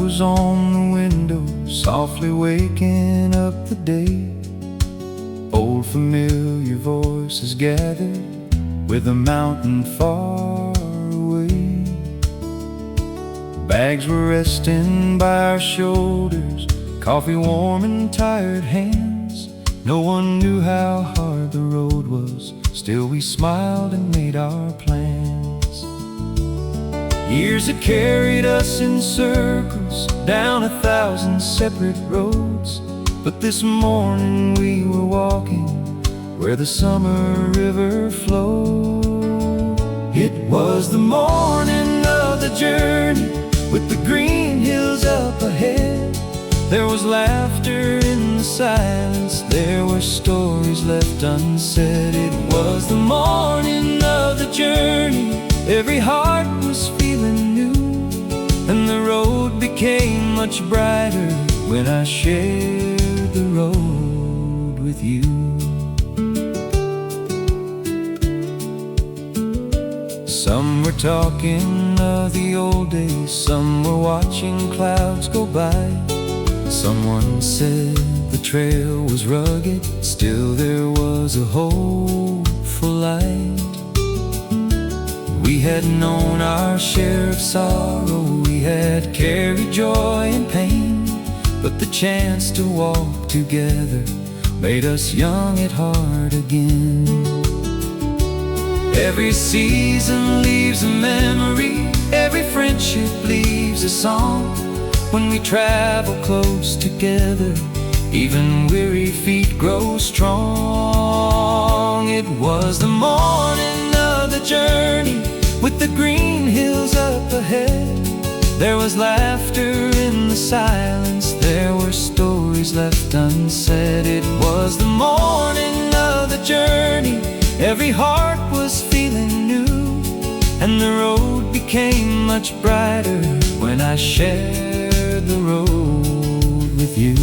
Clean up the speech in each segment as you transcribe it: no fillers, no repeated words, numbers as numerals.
was on the window, softly waking up the day. Old familiar voices gathered with a mountain far away. Bags were resting by our shoulders, coffee warm in tired hands. No one knew how hard the road was, still we smiled and made our plans. Years had carried us in circles down 1,000 separate roads, but this morning we were walking where the summer river flowed. It was the morning of the journey, with the green hills up ahead. There was laughter in the silence, there were stories left unsaid. It was the morning of the journey, every heart was feeling new, and the road became much brighter when I shared the road with you. Some were talking of the old days, some were watching clouds go by. Someone said the trail was rugged, still there was a hopeful light. We had known our share of sorrow, we had carried joy and pain, but the chance to walk together made us young at heart again. Every season leaves a memory, every friendship leaves a song. When we travel close together, even weary feet grow strong. It was the morning of the journey, with the green hills up ahead. There was laughter in the silence, there were stories left unsaid. It was the morning of the journey, every heart was feeling new, and the road became much brighter when I shared the road with you.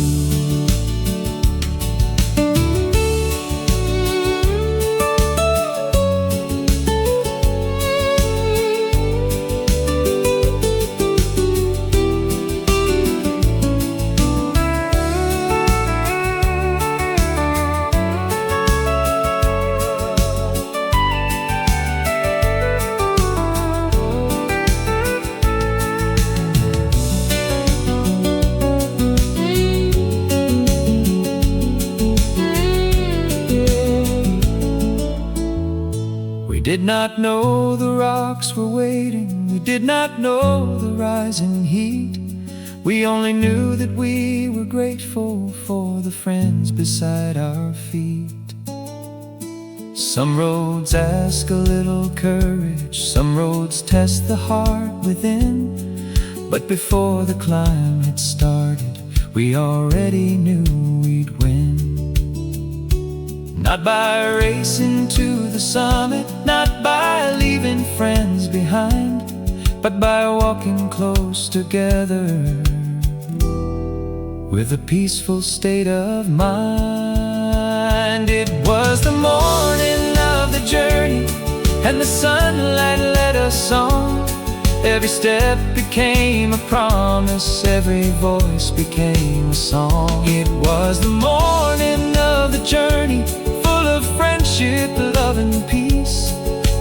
We did not know the rocks were waiting, we did not know the rising heat. We only knew that we were grateful for the friends beside our feet. Some roads ask a little courage, some roads test the heart within, but before the climb had started, we already knew we'd win. Not by racing to the summit, not by leaving friends behind, but by walking close together with a peaceful state of mind. It was the morning of the journey, and the sunlight led us on. Every step became a promise, every voice became a song. It was the morning of the journey, full of friendship, love and peace,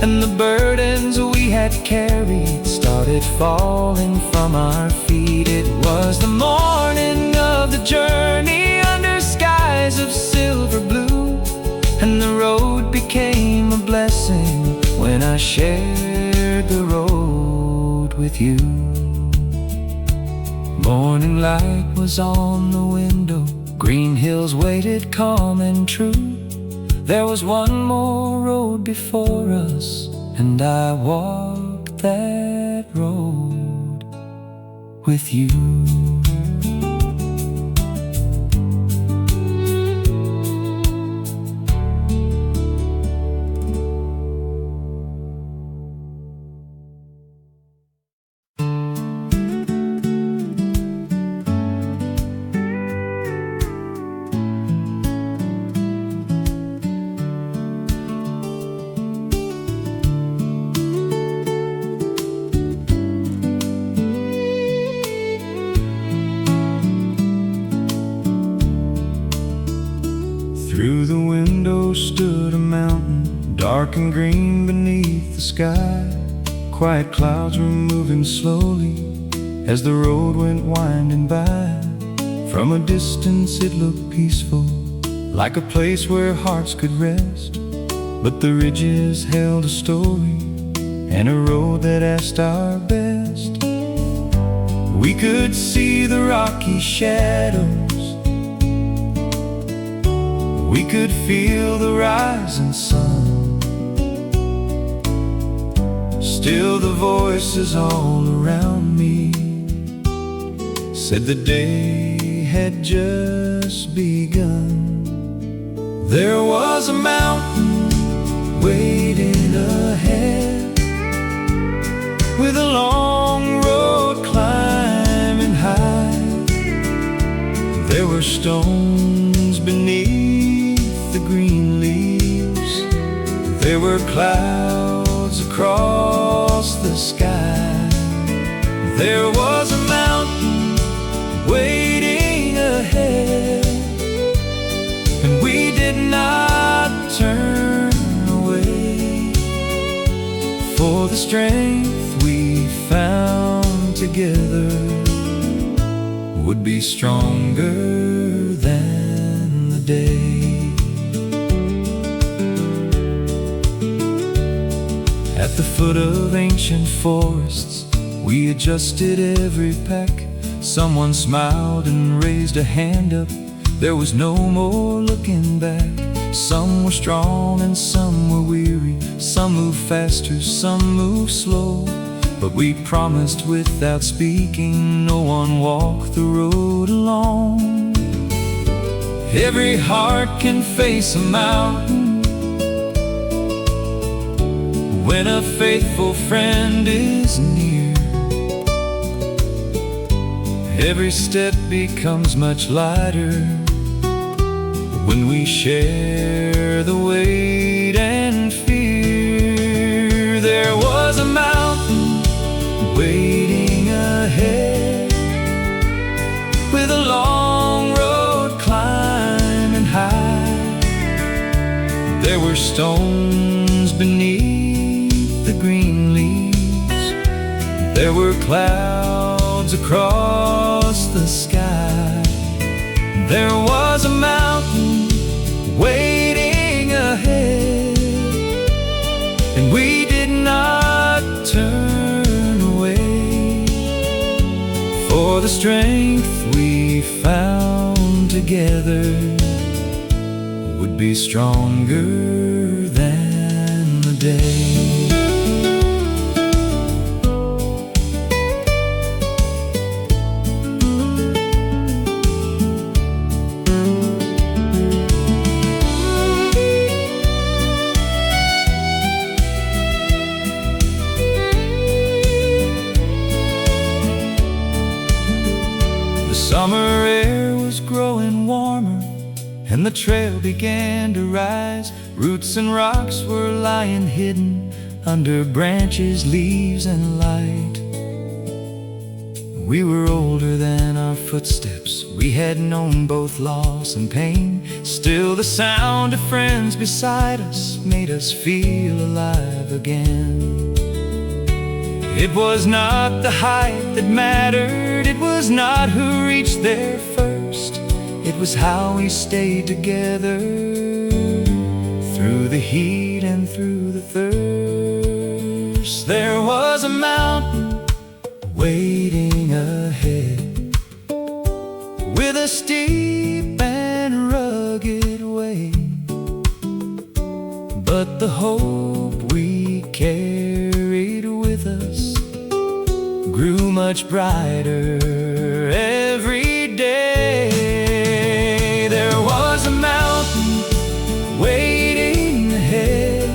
and the burdens we had carried started falling from our feet. It was the morning of the journey, under skies of silver blue, and the road became a blessing when I shared the road with you. Morning light was on the window, green hills waited calm and true. There was one more road before us, and I walked that road with you. Through the window stood a mountain, dark and green beneath the sky. Quiet clouds were moving slowly as the road went winding by. From a distance it looked peaceful, like a place where hearts could rest. But the ridges held a story and a road that asked our best. We could see the rocky shadows, we could feel the rising sun. Still the voices all around me said the day had just begun. There was a mountain waiting ahead, with a long road climbing high. There were stones beneath the green leaves, there were clouds across the sky. There was a mountain waiting ahead, and we did not turn away, for the strength we found together would be stronger than the day. At the foot of ancient forests, we adjusted every pack. Someone smiled and raised a hand up. There was no more looking back. Some were strong and some were weary. Some moved faster, some moved slow. But we promised without speaking, no one walked the road alone. Every heart can face a mountain when a faithful friend is near. Every step becomes much lighter when we share the weight and fear. There was a mountain waiting ahead, with a long road climbing high. There were stones beneath the green leaves, there were clouds across the sky. There was a mountain waiting ahead, and we did not turn away, for the strength we found together would be stronger than the day. Summer air was growing warmer, and the trail began to rise. Roots and rocks were lying hidden under branches, leaves, and light. We were older than our footsteps, we had known both loss and pain. Still the sound of friends beside us made us feel alive again. It was not the height that mattered, it was not who reached there first. It was how we stayed together through the heat and through the thirst. There was a mountain waiting ahead, with a steep and rugged way. But the hope we carried with us grew much brighter every day. There was a mountain waiting ahead,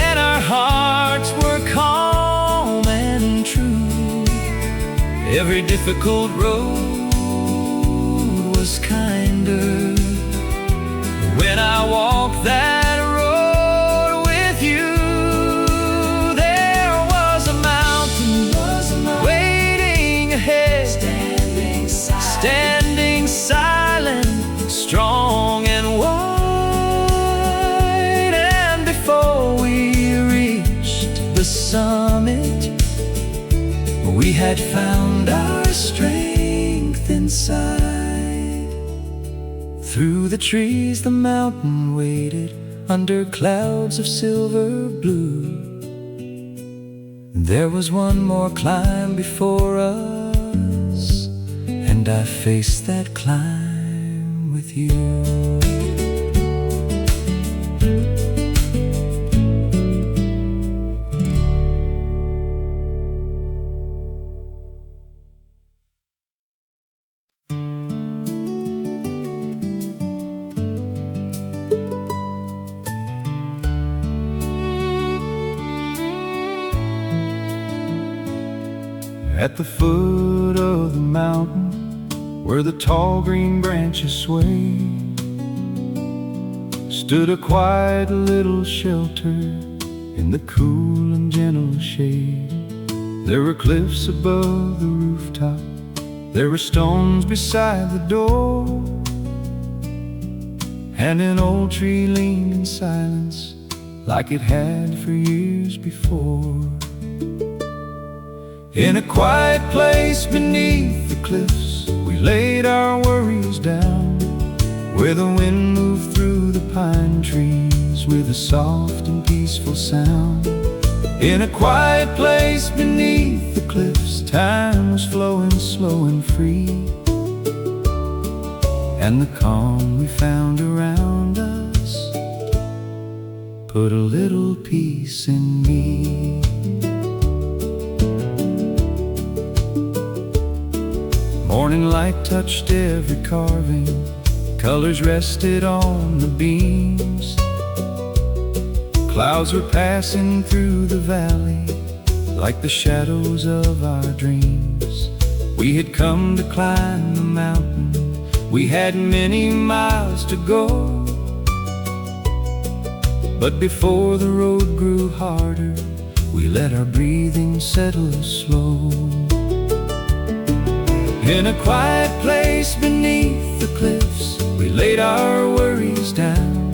and our hearts were calm and true. Every difficult road was kinder when I walked that standing silent, strong had found our strength inside. Through the trees the mountain waited, under clouds of silver blue. There was one more climb before us, and I faced that climb with you. At the foot of the mountain, where the tall green branches sway, stood a quiet little shelter in the cool and gentle shade. There were cliffs above the rooftop, there were stones beside the door, and an old tree leaned in silence like it had for years before. In a quiet place beneath the cliffs, we laid our worries down, where the wind moved through the pine trees with a soft and peaceful sound. In a quiet place beneath the cliffs, time was flowing slow and free, and the calm we found around us put a little peace in me. Morning light touched every carving, colors rested on the beams. Clouds were passing through the valley like the shadows of our dreams. We had come to climb the mountain, we had many miles to go, but before the road grew harder, we let our breathing settle slow. In a quiet place beneath the cliffs, we laid our worries down,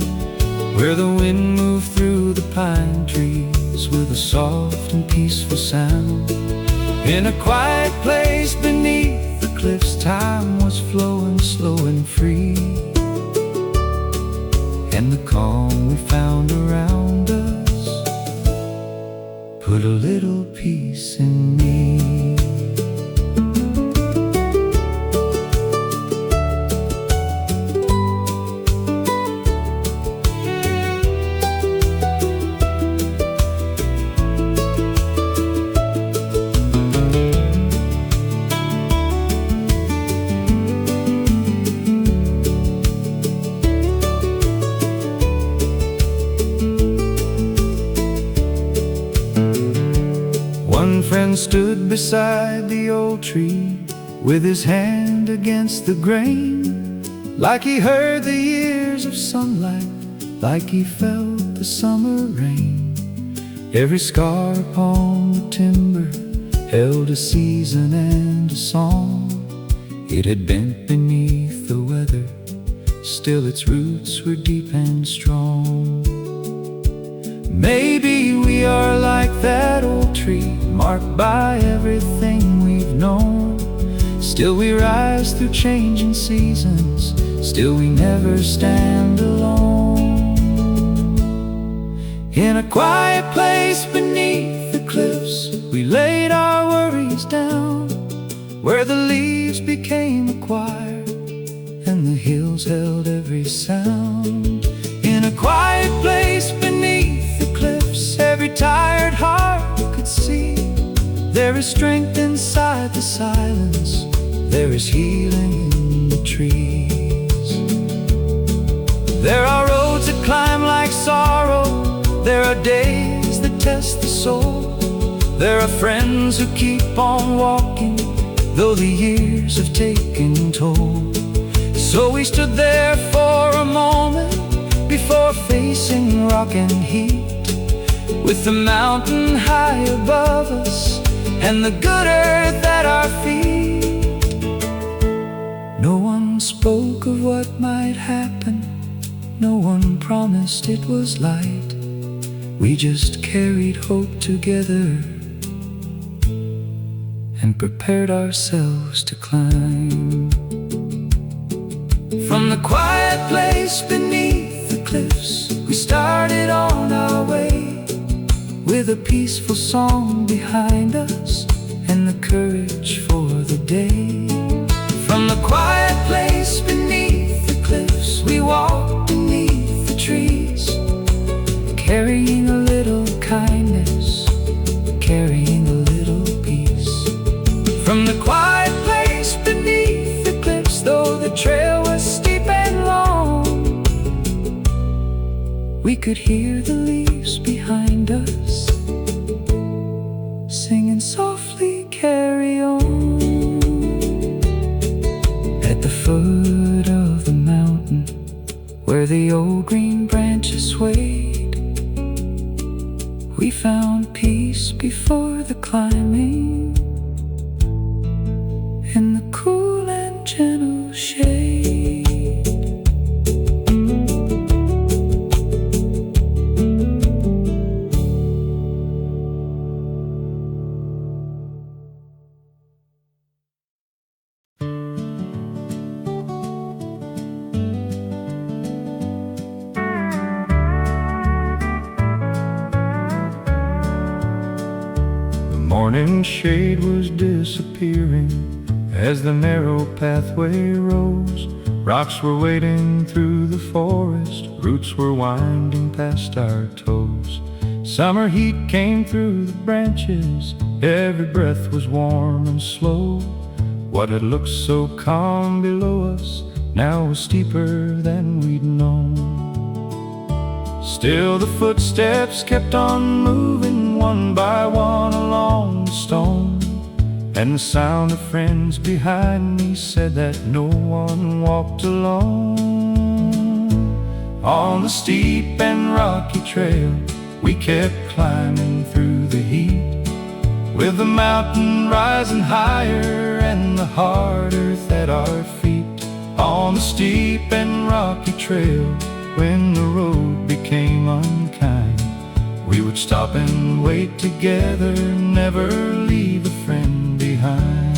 where the wind moved through the pine trees with a soft and peaceful sound. In a quiet place beneath the cliffs, time was flowing slow and free, and the calm we found around us put a little peace in me. One friend stood beside the old tree, with his hand against the grain, like he heard the years of sunlight, like he felt the summer rain. Every scar upon the timber held a season and a song. It had bent beneath the weather, still its roots were deep and strong. Maybe we are like that old tree, marked by everything we've known. Still we rise through changing seasons, still we never stand alone. In a quiet place beneath the cliffs, we laid our worries down, where the leaves became a choir and the hills held every sound. In a quiet place beneath the cliffs, every tired heart could see there is strength inside the silence, there is healing in the trees. There are roads that climb like sorrow, there are days that test the soul. There are friends who keep on walking, though the years have taken toll. So we stood there for a moment before facing rock and heat, with the mountain high above us and the good earth at our feet. No one spoke of what might happen, no one promised it was light. We just carried hope together and prepared ourselves to climb. From the quiet place beneath the cliffs, we started on our way, with a peaceful song behind us and the courage for the day. From the quiet place beneath the cliffs, we walked beneath the trees, carrying a little kindness, carrying a little peace. From the quiet place beneath the cliffs, though the trail was steep and long, we could hear the leaves behind us singing softly, carry on. At the foot of the mountain, where the old green branches swayed, we found peace before the climbing, in the cool and gentle shade. Morning shade was disappearing as the narrow pathway rose. Rocks were wading through the forest, roots were winding past our toes. Summer heat came through the branches, every breath was warm and slow. What had looked so calm below us now was steeper than we'd known. Still the footsteps kept on moving, one by one along the stone, and the sound of friends behind me said that no one walked alone. On the steep and rocky trail, we kept climbing through the heat, with the mountain rising higher and the hard earth at our feet. On the steep and rocky trail, when the road became unkind, we would stop and wait together, never leave a friend behind.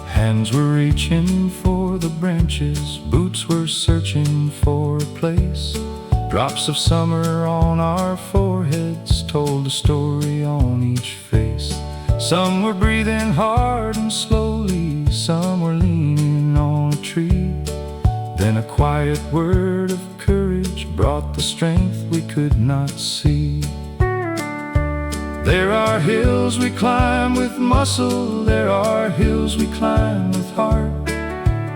Hands were reaching for the branches, boots were searching for a place. Drops of summer on our foreheads told a story on each face. Some were breathing hard and slowly, some were leaning on a tree. Then a quiet word of courage brought the strength we could not see. There are hills we climb with muscle, there are hills we climb with heart,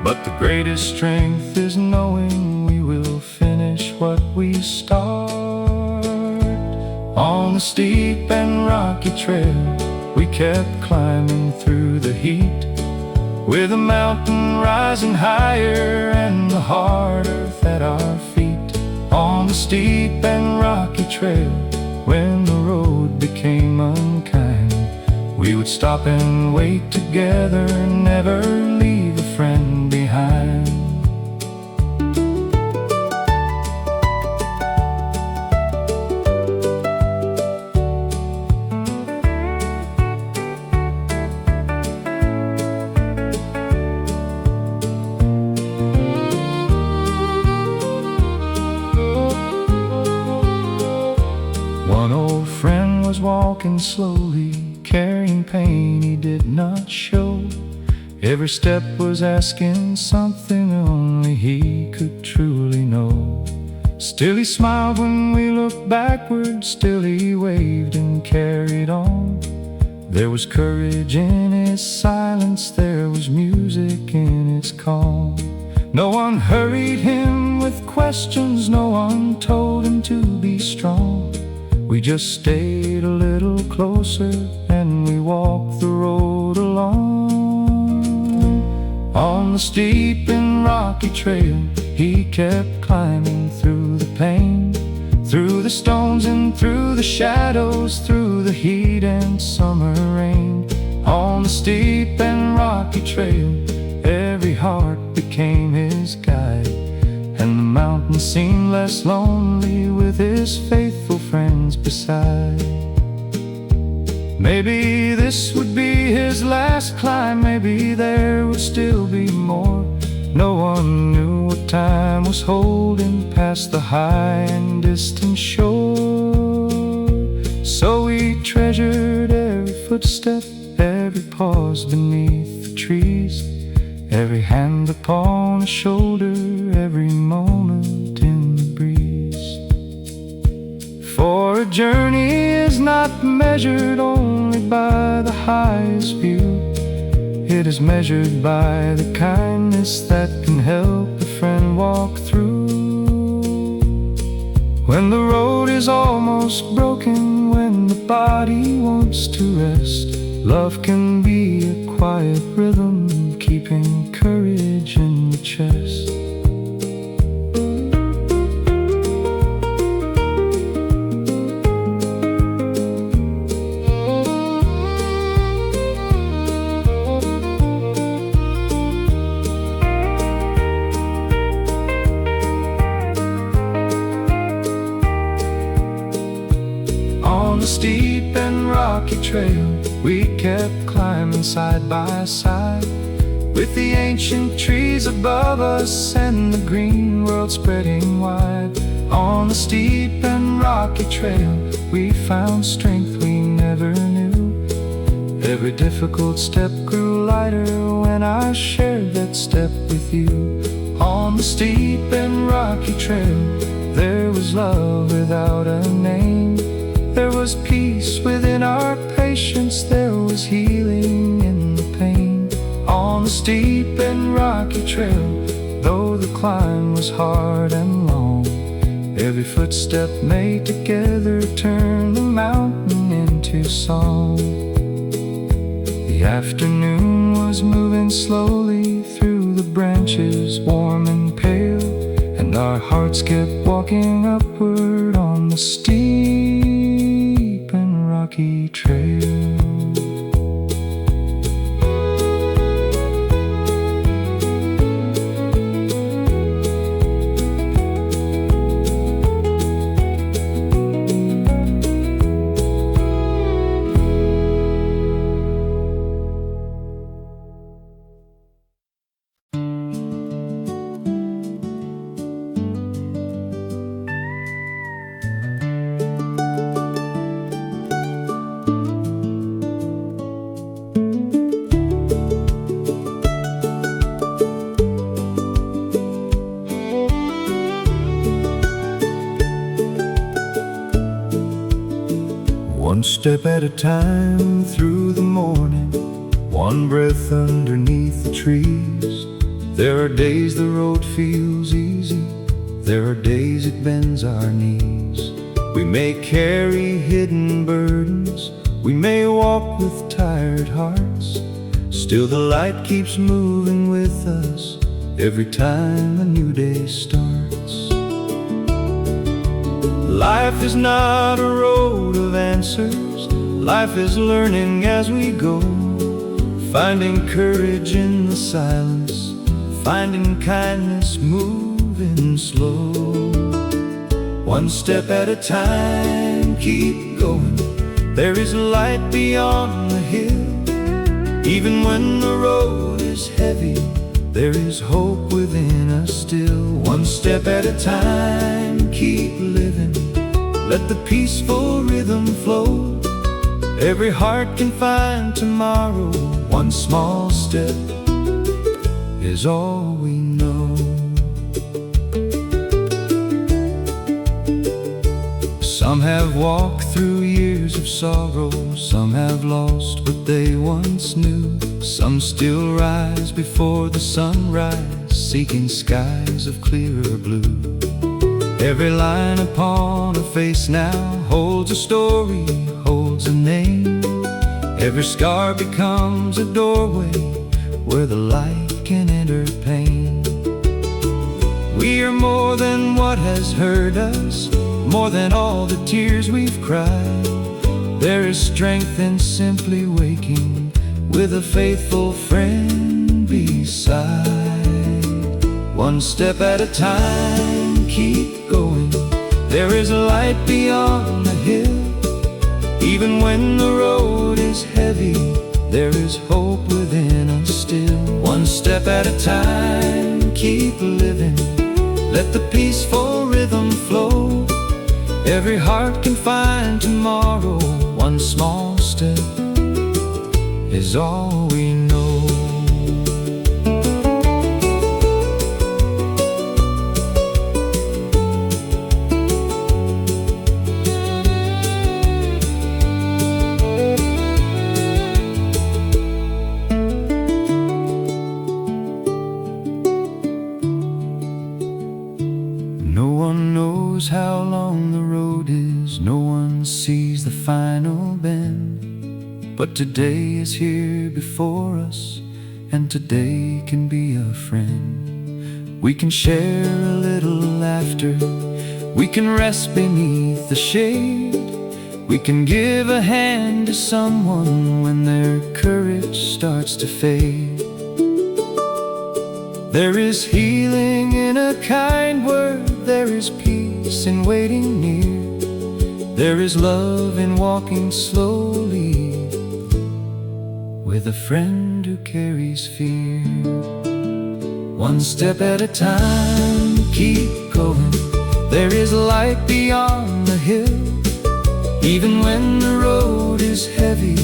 but the greatest strength is knowing we will finish what we start. On the steep and rocky trail, we kept climbing through the heat, with the mountain rising higher and the hard earth at our feet. On the steep and rocky trail, when the road became unkind, we would stop and wait together, never leave a friend behind. One old friend was walking slowly, carrying pain he did not show. Every step was asking something only he could truly know. Still he smiled when we looked backward, still he waved and carried on. There was courage in his silence, there was music in his calm. No one hurried him with questions, no one told him to be strong. We just stayed a little closer and we walked the road along. On the steep and rocky trail, he kept climbing through the pain, through the stones and through the shadows, through the heat and summer rain. On the steep and rocky trail, every heart became his guide, and the mountain seemed less lonely with his faithful friends beside. Maybe this would be his last climb, maybe there would still be more. No one knew what time was holding past the high and distant shore. So we treasured every footstep, every pause beneath the trees, every hand upon a shoulder, every moment in the breeze. For a journey is not measured only by the highest view. It is measured by the kindness that can help a friend walk through. When the road is almost broken, when the body wants to rest, love can be a quiet rhythm, keeping courage in the chest. On the steep and rocky trail, we kept climbing side by side, with the ancient trees above us and the green world spreading wide. On the steep and rocky trail, we found strength we never knew. Every difficult step grew lighter when I shared that step with you. On the steep and rocky trail, there was love without a name. There was peace within our patience, there was healing in the pain. On the steep and rocky trail, though the climb was hard and long, every footstep made together turned the mountain into song. The afternoon was moving slowly through the branches, warm and pale, and our hearts kept walking upward on the steep and rocky trail. One step at a time through the morning, one breath underneath the trees. There are days the road feels easy, there are days it bends our knees. We may carry hidden burdens, we may walk with tired hearts, still the light keeps moving with us every time a new day starts. Life is not a road of answers, life is learning as we go, finding courage in the silence, finding kindness moving slow. One step at a time, keep going, there is light beyond the hill. Even when the road is heavy, there is hope within us still. One step at a time, keep living, let the peaceful rhythm flow. Every heart can find tomorrow, one small step is all we know. Some have walked through years of sorrow, some have lost what they once knew. Some still rise before the sunrise, seeking skies of clearer blue. Every line upon a face now holds a story, holds a name. Every scar becomes a doorway where the light can enter pain. We are more than what has hurt us, more than all the tears we've cried. There is strength in simply waking with a faithful friend beside. One step at a time, keep going, there is a light beyond the hill. Even when the road is heavy, there is hope within us still. One step at a time, keep living. Let the peaceful rhythm flow. Every heart can find tomorrow. One small step is all we know. No one knows how long the road is, no one sees the final bend. But today is here before us, and today can be a friend. We can share a little laughter, we can rest beneath the shade. We can give a hand to someone when their courage starts to fade. There is healing in a kind word, there is peace in waiting near. There is love in walking slowly with a friend who carries fear. One step at a time, keep going. There is light beyond the hill. Even when the road is heavy,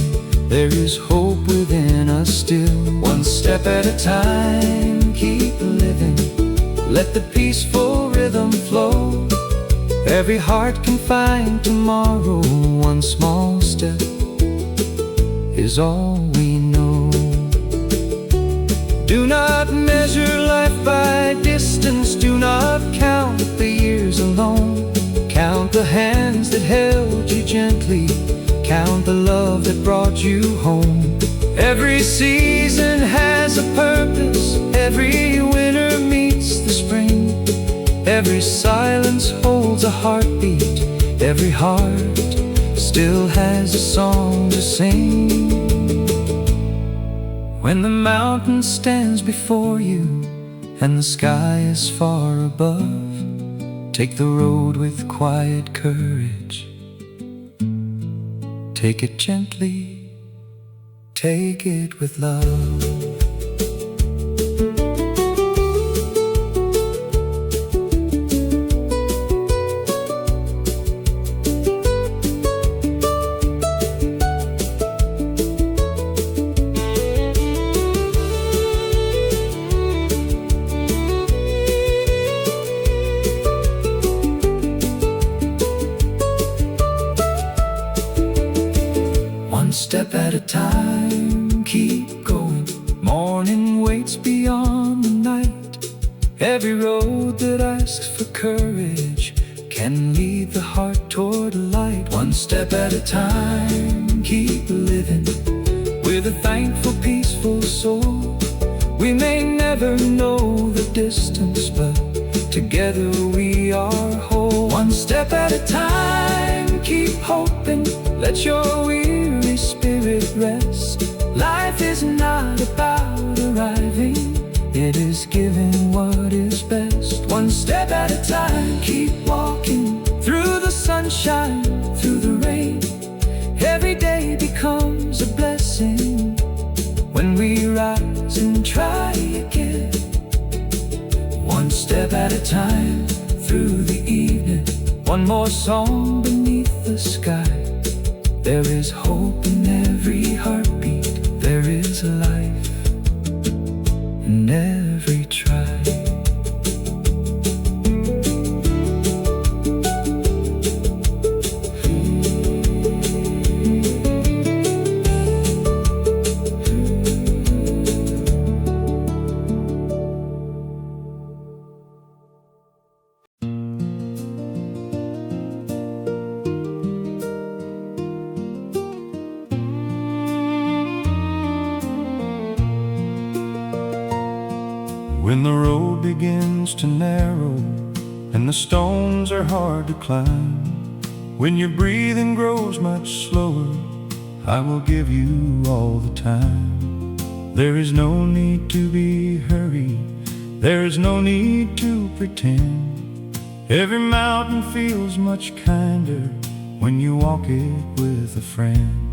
there is hope within us still. One step at a time, keep living. Let the peaceful rhythm flow. Every heart can find tomorrow. One small step is all we know. Do not measure life by distance. Do not count the years alone. Count the hands that held you gently. Count the love that brought you home. Every season has a purpose. Every winter meets the spring. Every silence holds a heartbeat. Every heart still has a song to sing. When the mountain stands before you and the sky is far above, take the road with quiet courage. Take it gently, take it with love. One step at a time, keep going. Morning waits beyond the night. Every road that asks for courage can lead the heart toward light. One step at a time, keep living with a thankful, peaceful soul. We may never know the distance, but together we are whole. One step at a time, keep hoping. Let your weary spirit rest. Life is not about arriving, it is giving what is best. One step at a time, keep walking through the sunshine, through the rain. Every day becomes a blessing when we rise and try again. One step at a time, through the evening. One more song beneath the sky. There is hope in every heartbeat. There is life in every try. When the road begins to narrow and the stones are hard to climb, when your breathing grows much slower, I will give you all the time. There is no need to be hurried, there is no need to pretend. Every mountain feels much kinder when you walk it with a friend.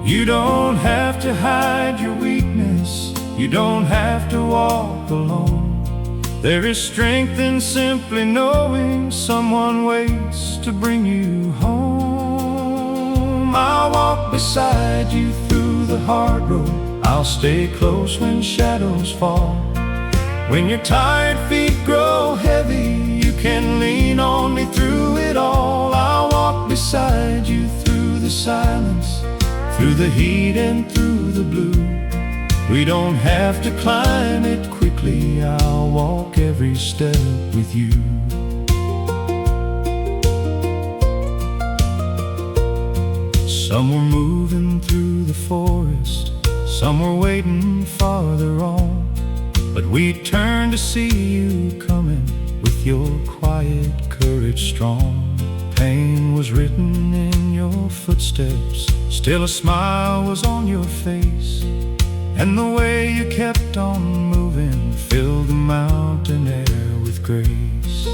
You don't have to hide your weakness, you don't have to walk alone. There is strength in simply knowing someone waits to bring you home. I'll walk beside you through the hard road, I'll stay close when shadows fall. When your tired feet grow heavy, you can lean on me through it all. I'll walk beside you through the silence, through the heat and through the blue. We don't have to climb it quickly, I'll walk every step with you. Some were moving through the forest, some were waiting farther on, but we turned to see you coming with your quiet courage strong. Pain was written in your footsteps, still a smile was on your face, and the way you kept on moving filled the mountain air with grace.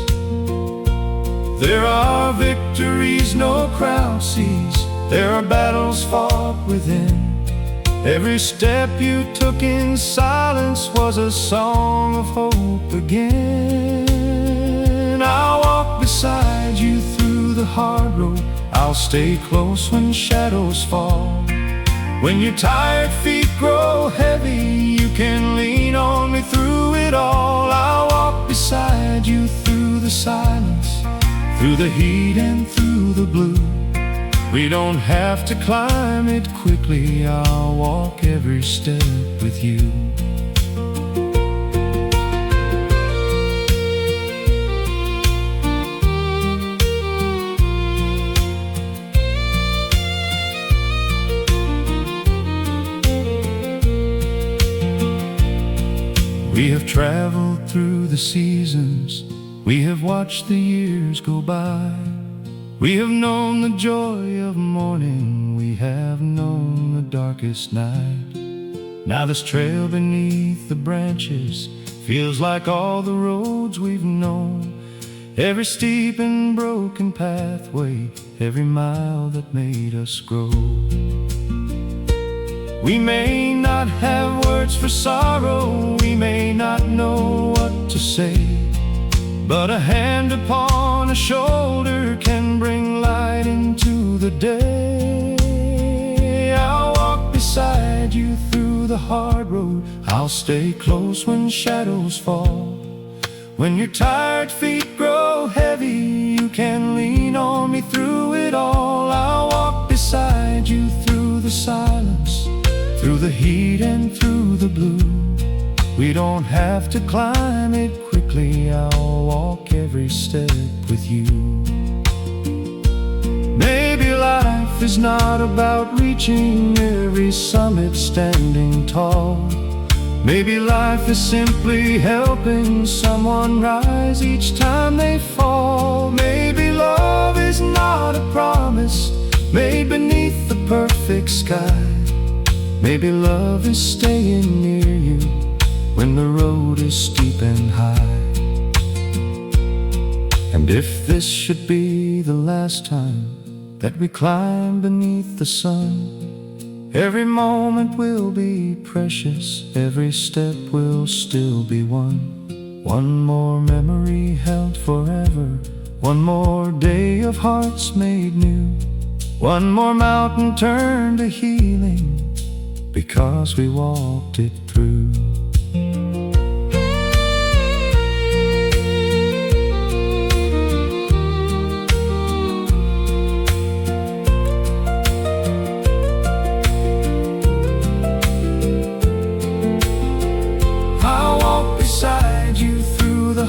There are victories no crowd sees, there are battles fought within. Every step you took in silence was a song of hope again. I'll walk beside you through the hard road, I'll stay close when shadows fall. When your tired feet grow heavy, you can lean on me through it all. I'll walk beside you through the silence, through the heat and through the blue. We don't have to climb it quickly, I'll walk every step with you. We have traveled through the seasons, we have watched the years go by. We have known the joy of morning, we have known the darkest night. Now this trail beneath the branches feels like all the roads we've known. Every steep and broken pathway, every mile that made us grow. We may not have words for sorrow, we may not know what to say, but a hand upon a shoulder can bring light into the day. I'll walk beside you through the hard road, I'll stay close when shadows fall. When your tired feet grow heavy, you can lean on me through it all. I'll walk beside you through the silence, through the heat and through the blue. We don't have to climb it quickly, I'll walk every step with you. Maybe life is not about reaching every summit standing tall. Maybe life is simply helping someone rise each time they fall. Maybe love is not a promise made beneath the perfect sky. Maybe love is staying near you when the road is steep and high. And if this should be the last time that we climb beneath the sun, every moment will be precious, every step will still be one. One more memory held forever, one more day of hearts made new, one more mountain turned to healing, because we walked it through.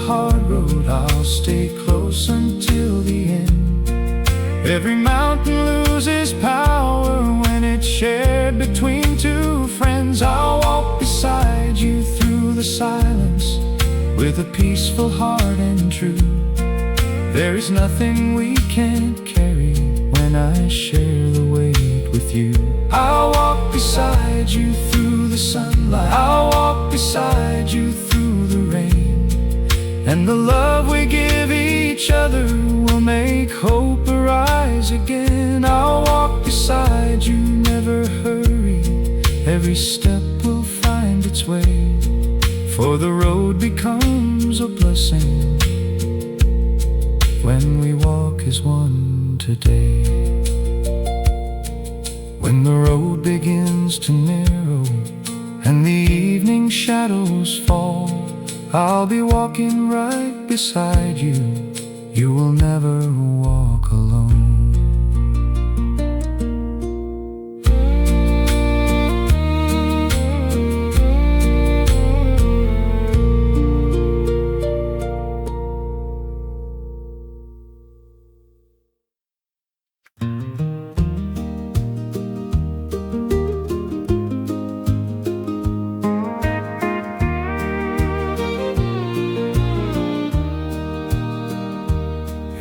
Hard road, I'll stay close until the end. Every mountain loses power when it's shared between two friends. I'll walk beside you through the silence with a peaceful heart and true. There is nothing we can't carry when I share the weight with you. I'll walk beside you through the sunlight, I'll walk beside you through the rain, and the love we give each each other will make hope arise again. I'll walk beside you, never hurry. Every step will find its way, for the road becomes a blessing when we walk as one today. When the road begins to narrow and the evening shadows fall, I'll be walking right beside you. You will never walk alone.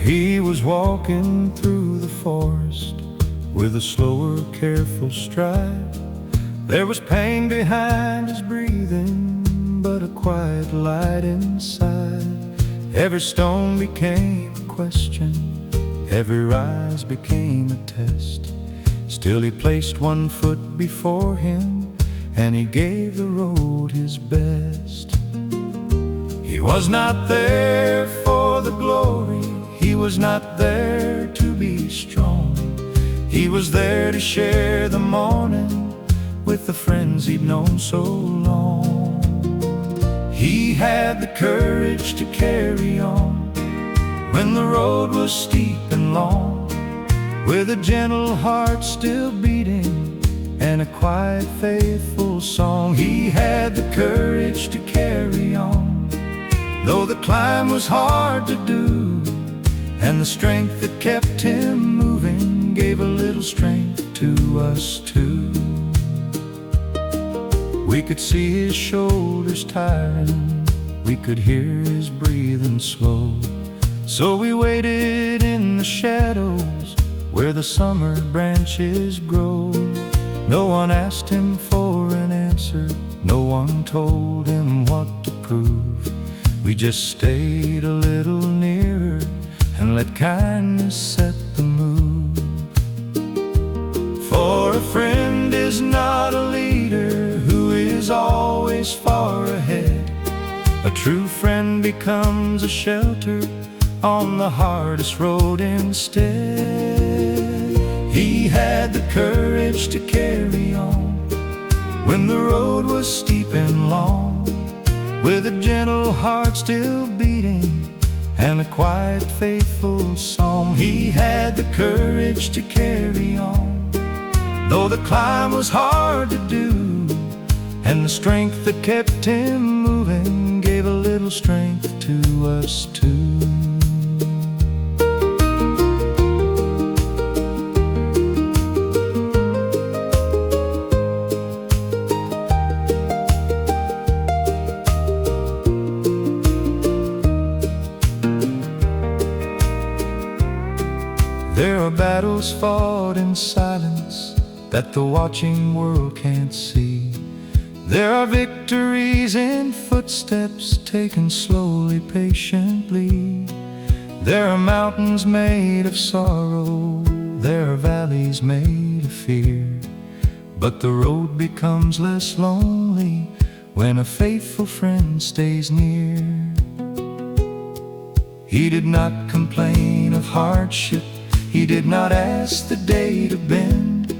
He was walking through the forest with a slower, careful stride. There was pain behind his breathing, but a quiet light inside. Every stone became a question, every rise became a test. Still he placed one foot before him, and he gave the road his best. He was not there for the glory, he was not there to be strong. He was there to share the morning with the friends he'd known so long. He had the courage to carry on when the road was steep and long, with a gentle heart still beating and a quiet, faithful song. He had the courage to carry on, though the climb was hard to do, and the strength that kept him moving gave a little strength to us too. We could see his shoulders tiring, we could hear his breathing slow. So we waited in the shadows where the summer branches grow. No one asked him for an answer, no one told him what to prove. We just stayed a little nearer and let kindness set the mood. For a friend is not a leader who is always far ahead. A true friend becomes a shelter on the hardest road instead. He had the courage to carry on when the road was steep and long, with a gentle heart still beating and a quiet, faithful song. He had the courage to carry on, though the climb was hard to do, and the strength that kept him moving gave a little strength to us too. There are battles fought in silence that the watching world can't see. There are victories in footsteps taken slowly, patiently. There are mountains made of sorrow, there are valleys made of fear. But the road becomes less lonely when a faithful friend stays near. He did not complain of hardship, he did not ask the day to bend.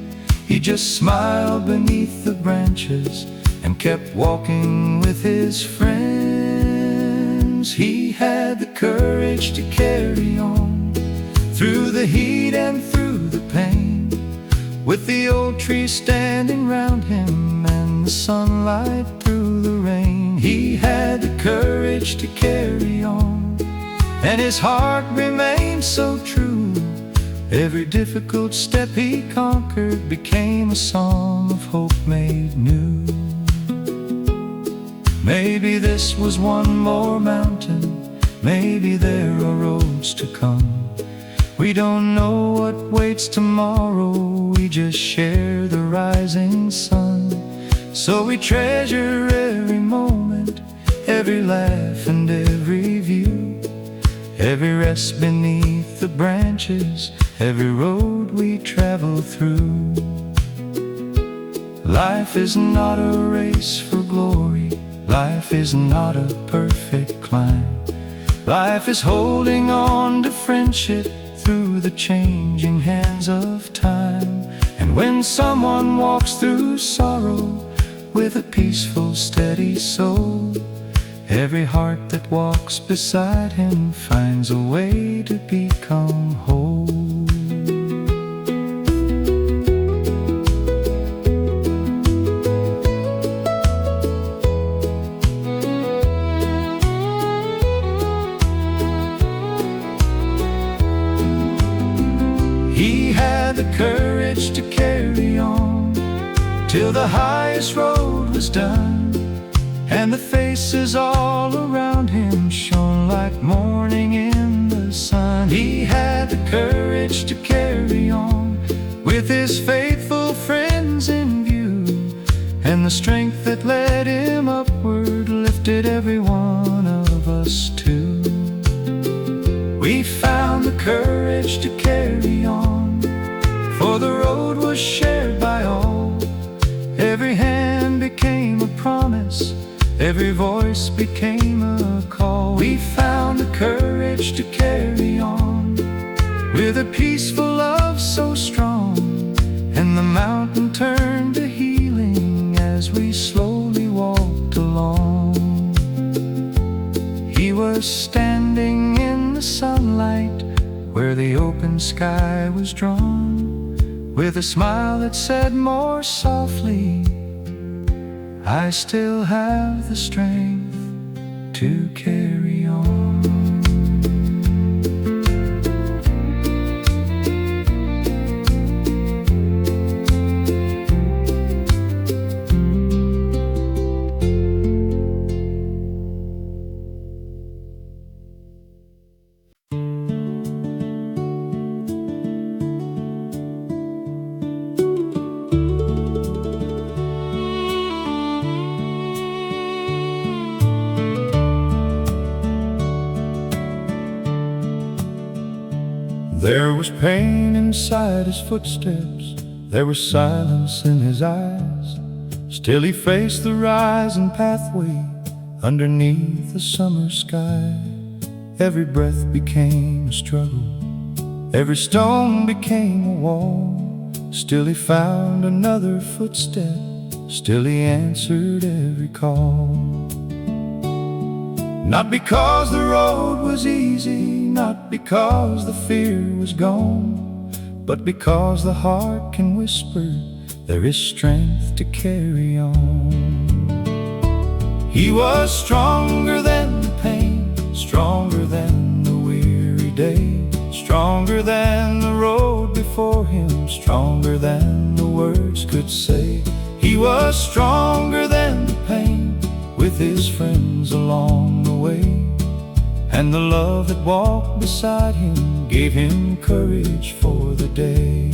He just smiled beneath the branches and kept walking with his friends. He had the courage to carry on through the heat and through the pain, with the old trees standing round him and the sunlight through the rain. He had the courage to carry on, and his heart remained so true. Every difficult step he conquered became a song of hope made new. Maybe this was one more mountain, maybe there are roads to come. We don't know what waits tomorrow, we just share the rising sun. So we treasure every moment, every laugh and every view, every rest beneath the branches, every road we travel through. Life is not a race for glory, life is not a perfect climb. Life is holding on to friendship through the changing hands of time. And when someone walks through sorrow with a peaceful, steady soul, every heart that walks beside him finds a way to become whole. He had the courage to carry on till the highest road was done, and the faces all around him shone like morning in the sun. He had the courage to carry on with his faithful friends in view, and the strength that led him upward lifted every one of us too. We found the courage to carry on, for the road was shared by all. Every hand became a promise, every voice became a call. We found the courage to carry on with a peaceful love so strong, and the mountain turned to healing as we slowly walked along. He was standing in the sunlight where the open sky was drawn, with a smile that said more softly, I still have the strength to carry on. There was pain inside his footsteps, there was silence in his eyes. Still he faced the rising pathway underneath the summer sky. Every breath became a struggle, every stone became a wall. Still he found another footstep, still he answered every call. Not because the road was easy, not because the fear was gone, but because the heart can whisper, there is strength to carry on. He was stronger than the pain, stronger than the weary day, stronger than the road before him, stronger than the words could say. He was stronger than the pain, with his friends along the way, and the love that walked beside him gave him courage for the day.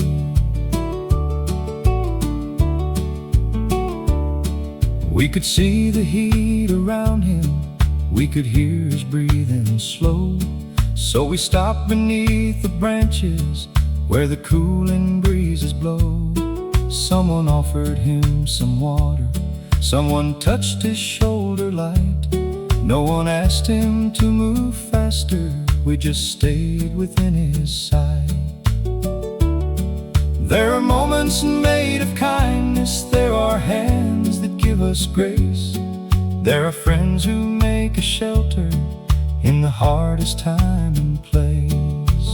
We could see the heat around him, we could hear his breathing slow, so we stopped beneath the branches where the cooling breezes blow. Someone offered him some water, someone touched his shoulder light. No one asked him to move faster, we just stayed within his sight. There are moments made of kindness, there are hands that give us grace, there are friends who make a shelter in the hardest time and place.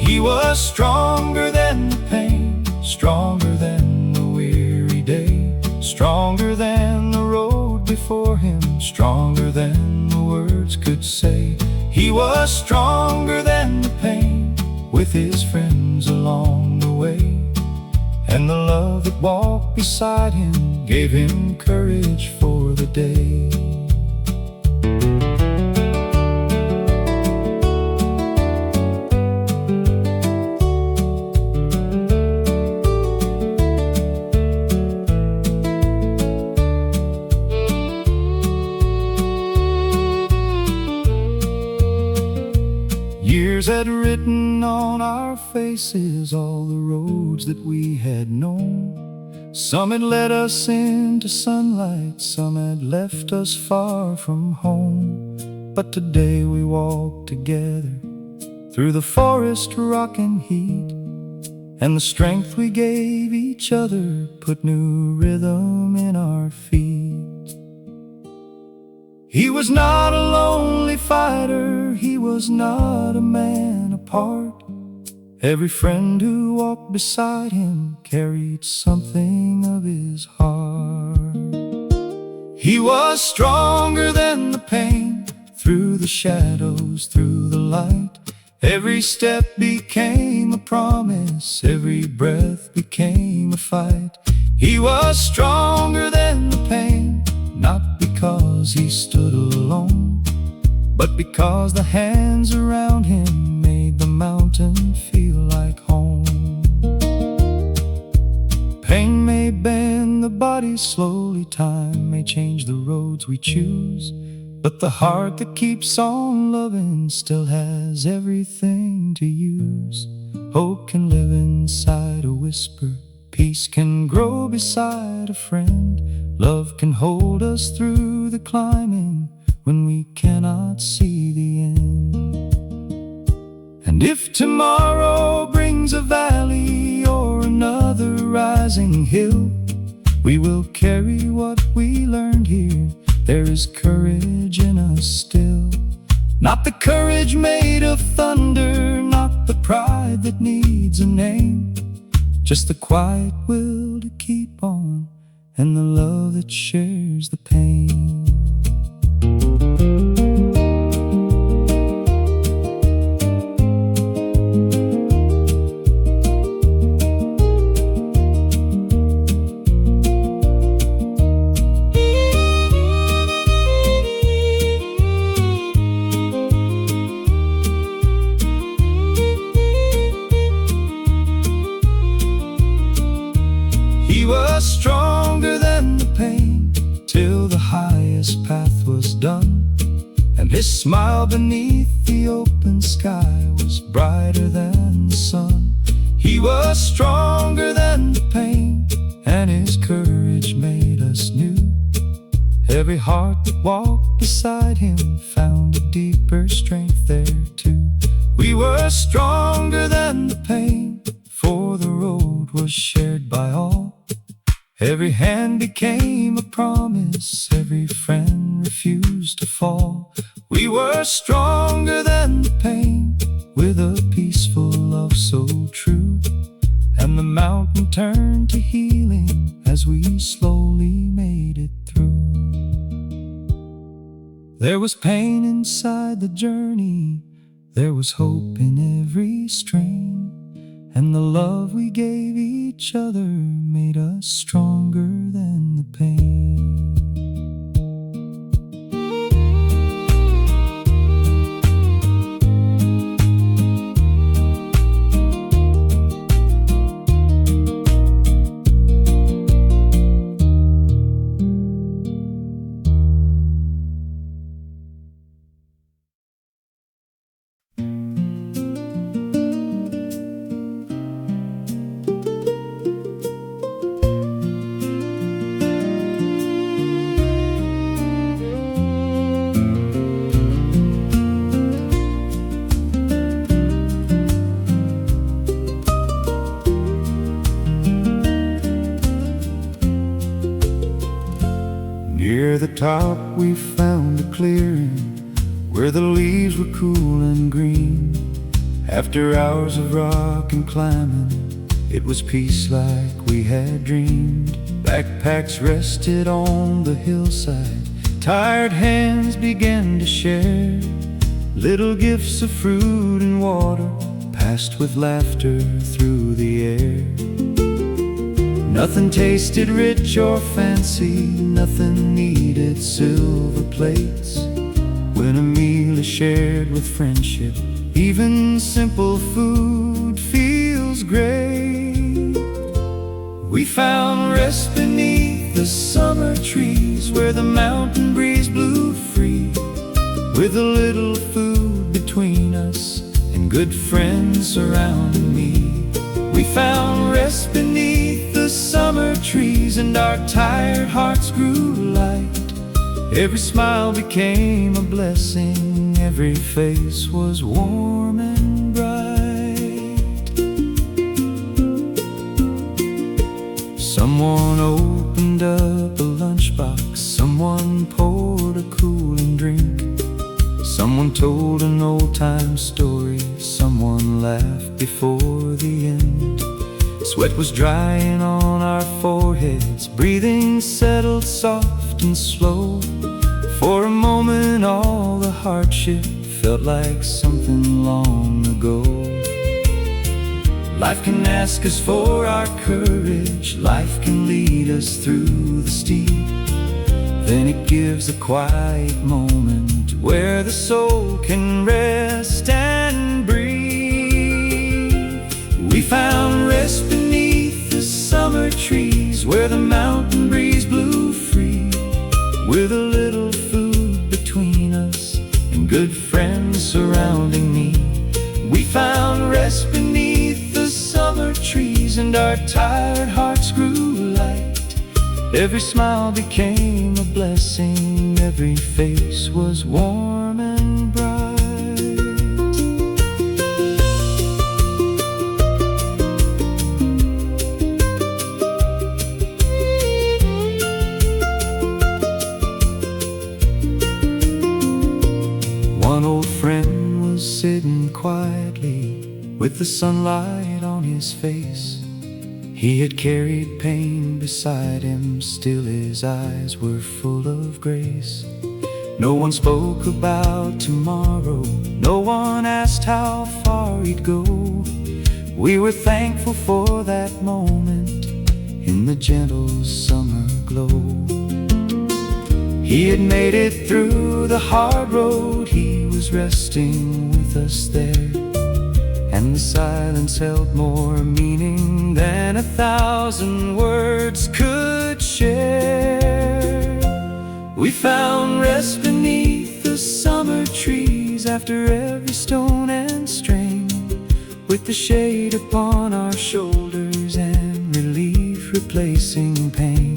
He was stronger than the pain, stronger than the weary day, stronger than the road before him, stronger than the words could say. He was stronger than the pain, with his friends along the way, and the love that walked beside him gave him courage for the day. had written on our faces all the roads that we had known. Some had led us into sunlight, some had left us far from home. But today we walk together through the forest rock and heat, and the strength we gave each other put new rhythm in our feet. He was not a lonely fighter, he was not a man apart. Every friend who walked beside him carried something of his heart. He was stronger than the pain, through the shadows, through the light. Every step became a promise, every breath became a fight. He was stronger than the pain, not because he stood alone, but because the hands around him made the mountain feel like home. Pain may bend the body slowly, time may change the roads we choose, but the heart that keeps on loving still has everything to use. Hope can live inside a whisper, peace can grow beside a friend. Love can hold us through the climbing when we cannot see the end. And if tomorrow brings a valley or another rising hill, we will carry what we learned here. There is courage in us still. Not the courage made of thunder, not the pride that needs a name, just the quiet will to keep on, and the love that shares the pain. He was stronger than the pain, till the highest path was done, and his smile beneath the open sky was brighter than the sun. He was stronger than the pain, and his courage made us new. Every heart that walked beside him found a deeper strength there too. We were stronger than the pain, for the road was shared by all. Every hand became a promise, every friend refused to fall. We were stronger than the pain, with a peaceful love so true. And the mountain turned to healing as we slowly made it through. There was pain inside the journey, there was hope in every strain, and the love we gave each other made us stronger than the pain. Near the top we found a clearing where the leaves were cool and green. After hours of rock and climbing, it was peace like we had dreamed. Backpacks rested on the hillside, tired hands began to share. Little gifts of fruit and water passed with laughter through the air. Nothing tasted rich or fancy, nothing needed silver plates. When a meal is shared with friendship, even simple food feels great. We found rest beneath the summer trees, where the mountain breeze blew free, with a little food between us and and good friends surrounding me. We found rest beneath the summer trees, and our tired hearts grew light. Every smile became a blessing, every face was warm and bright. Someone opened up a lunchbox, someone poured a cooling drink, someone told an old-time story, someone laughed before the end. Sweat was drying on our foreheads, breathing settled soft and slow. For a moment all the hardship felt like something long ago. Life can ask us for our courage, life can lead us through the steep. Then it gives a quiet moment where the soul can rest and breathe. We found rest beneath the summer trees, where the mountain breeze blew free. With a little food between us and good friends surrounding me, we found rest beneath the summer trees, and our tired hearts grew light. Every smile became a blessing, every face was warm and bright. One old friend was sitting quietly with the sunlight on his face. He had carried pain beside him, still his eyes were full of grace. No one spoke about tomorrow, no one asked how far he'd go. We were thankful for that moment in the gentle summer glow. He had made it through the hard road, he was resting with us there. And the silence held more meaning than 1,000 words could share. We found rest beneath the summer trees, after every stone and strain, with the shade upon our shoulders and relief replacing pain.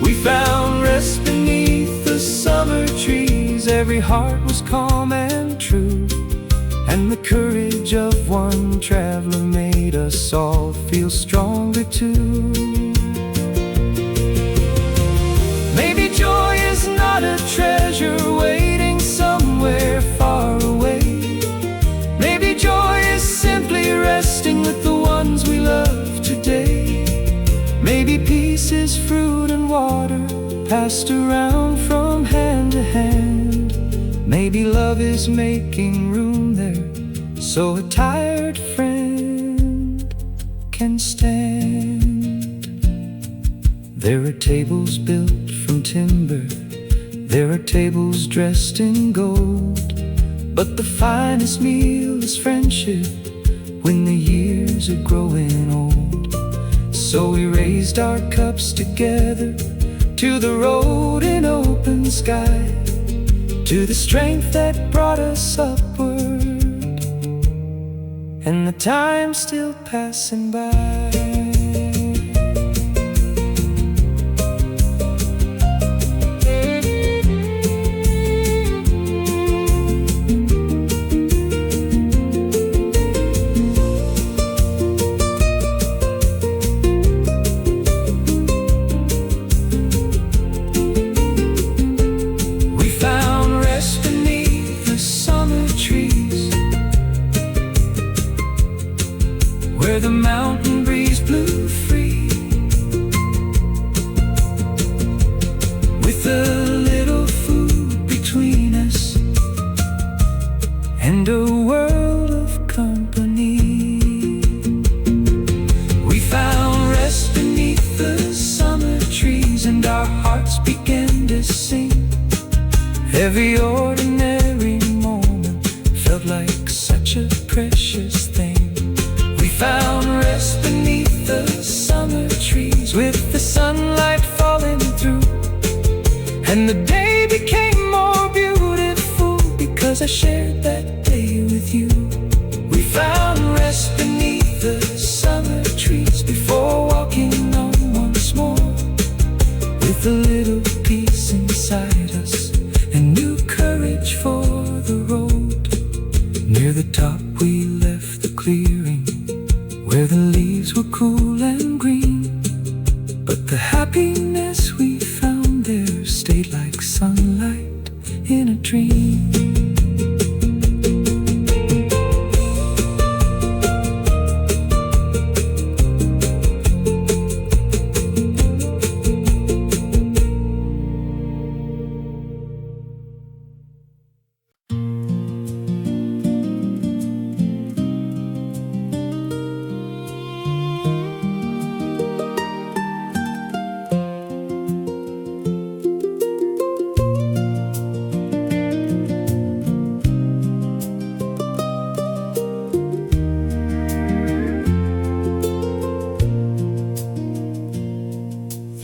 We found rest beneath the summer trees, every heart was calm and true, and the courage of one traveler made us all feel stronger too. Maybe joy is not a treasure waiting somewhere far away. Maybe joy is simply resting with the ones we love today. Maybe peace is fruit and water passed around from hand to hand. Maybe love is making room there so a tired friend can stand. There are tables built from timber, there are tables dressed in gold, but the finest meal is friendship when the years are growing old. So we raised our cups together to the road and open sky, to the strength that brought us upward, and the time still passing by. Where the mountain breeze blew free, with a little food between us and a world of company. We found rest beneath the summer trees, and our hearts began to sing. Every ordinary moment felt like such a precious thing. We found rest beneath the summer trees, with the sunlight falling through, and the day became more beautiful because I shared that day with you. We stayed like sunlight in a dream.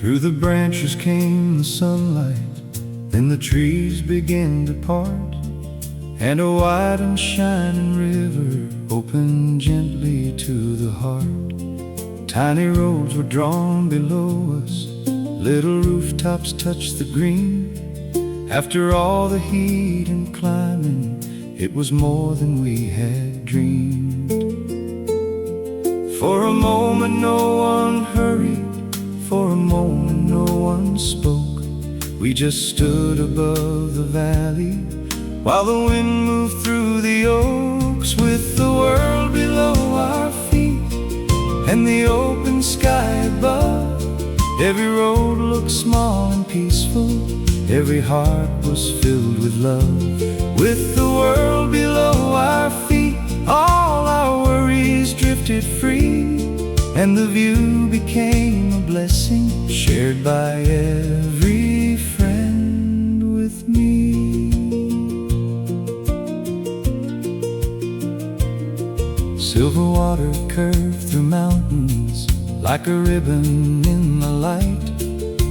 Through the branches came the sunlight, then the trees began to part, and a wide and shining river opened gently to the heart. Tiny roads were drawn below us, little rooftops touched the green. After all the heat and climbing, it was more than we had dreamed. For a moment no one hurried, for a moment no one spoke. We just stood above the valley while the wind moved through the oaks, with the world below our feet and the open sky above. Every road looked small and peaceful, every heart was filled with love. With the world below our feet, all our worries drifted free, and the view became a blessing shared by every friend with me. Silver water curved through mountains like a ribbon in the light.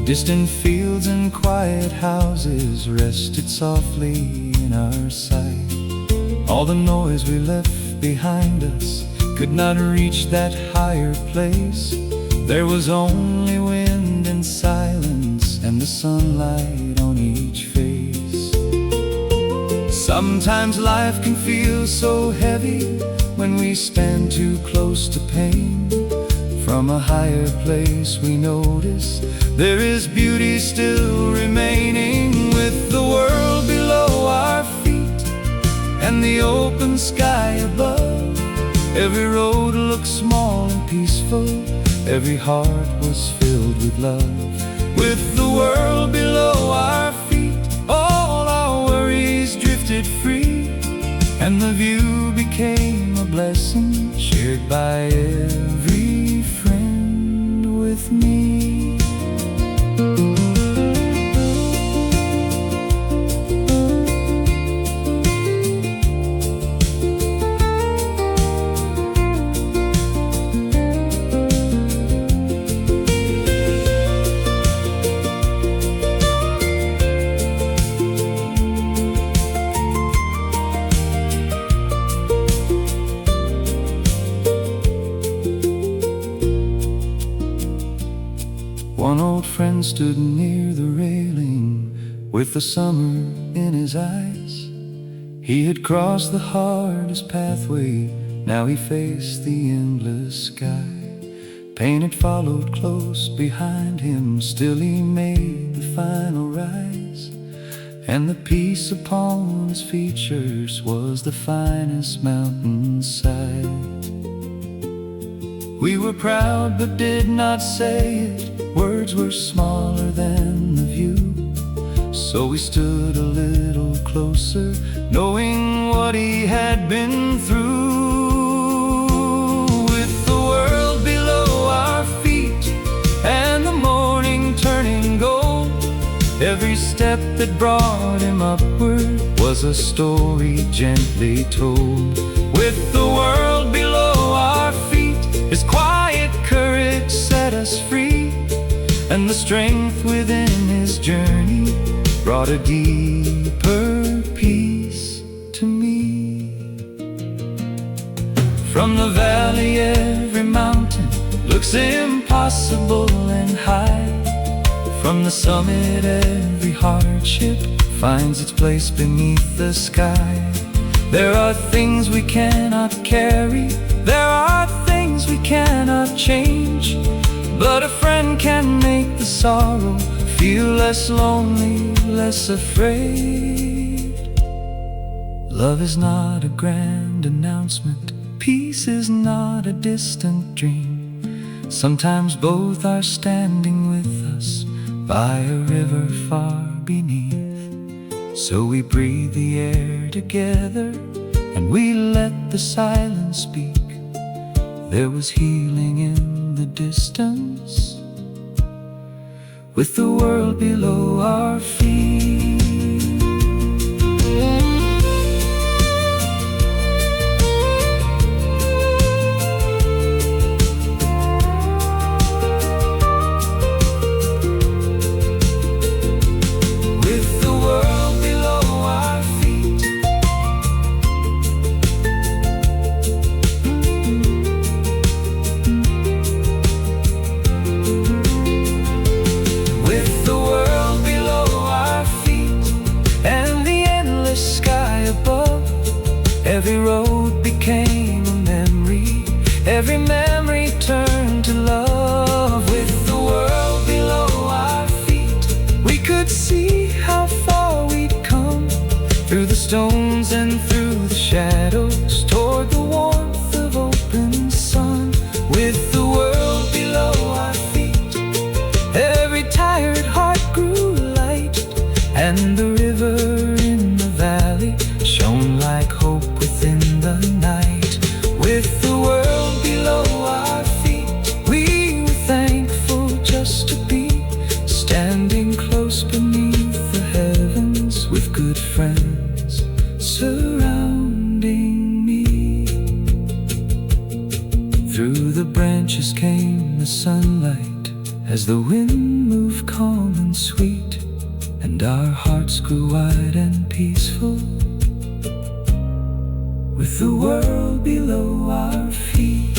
Distant fields and quiet houses rested softly in our sight. All the noise we left behind us could not reach that higher place. There was only wind and silence and the sunlight on each face. Sometimes life can feel so heavy when we stand too close to pain. From a higher place we notice there is beauty still remaining. With the world below our feet and the open sky above, every road looked small and peaceful, every heart was filled with love. With the world below our feet, all our worries drifted free, and the view became a blessing shared by every friend with me. One old friend stood near the railing with the summer in his eyes. He had crossed the hardest pathway, now he faced the endless sky. Pain had followed close behind him, still he made the final rise, and the peace upon his features was the finest mountainside. We were proud but did not say it, words were smaller than the view. So we stood a little closer, knowing what he had been through. With the world below our feet and the morning turning gold, every step that brought him upward was a story gently told. With the world below our feet, his quiet courage set us free, and the strength within his journey brought a deeper peace to me. From the valley every mountain looks impossible and high. From the summit every hardship finds its place beneath the sky. There are things we cannot carry, there are things we cannot change, but a friend can make the sorrow feel less lonely, less afraid. Love is not a grand announcement, peace is not a distant dream. Sometimes both are standing with us by a river far beneath. So we breathe the air together and we let the silence speak. There was healing in the distance, with the world below our feet. With the world below our feet. With the world below our feet and the endless sky above, every road became a memory, every memory turned to love. With the world below our feet, we could see how far we'd come, through the stones and through the shadows, toward the warmth of open sun. With the world below our feet, every tired heart grew light, and the river in the valley shone like hope within the night. With the world below our feet, we were thankful just to be standing close beneath the heavens, with good friends surrounding me. Through the branches came the sunlight, as the wind moved calm and sweet, and our hearts grew wide and peaceful, with the world below our feet.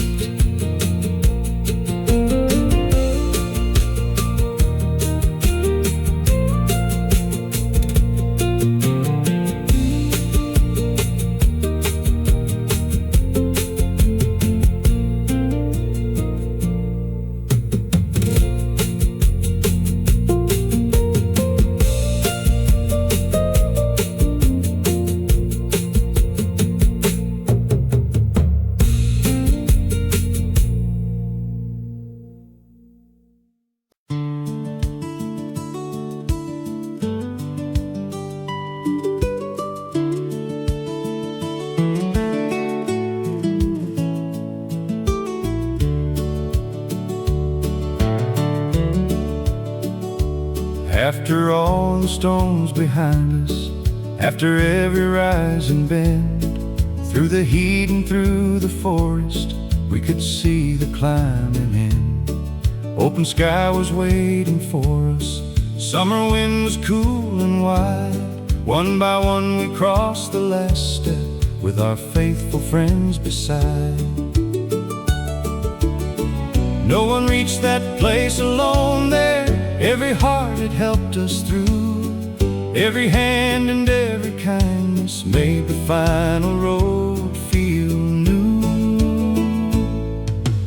After all the storms behind us, after every rise and bend, through the heat and through the forest, we could see the climbing end. Open sky was waiting for us, summer wind was cool and wide. One by one we crossed the last step, with our faithful friends beside. No one reached that place alone there, every heart had helped us through, every hand and every kindness made the final road feel new.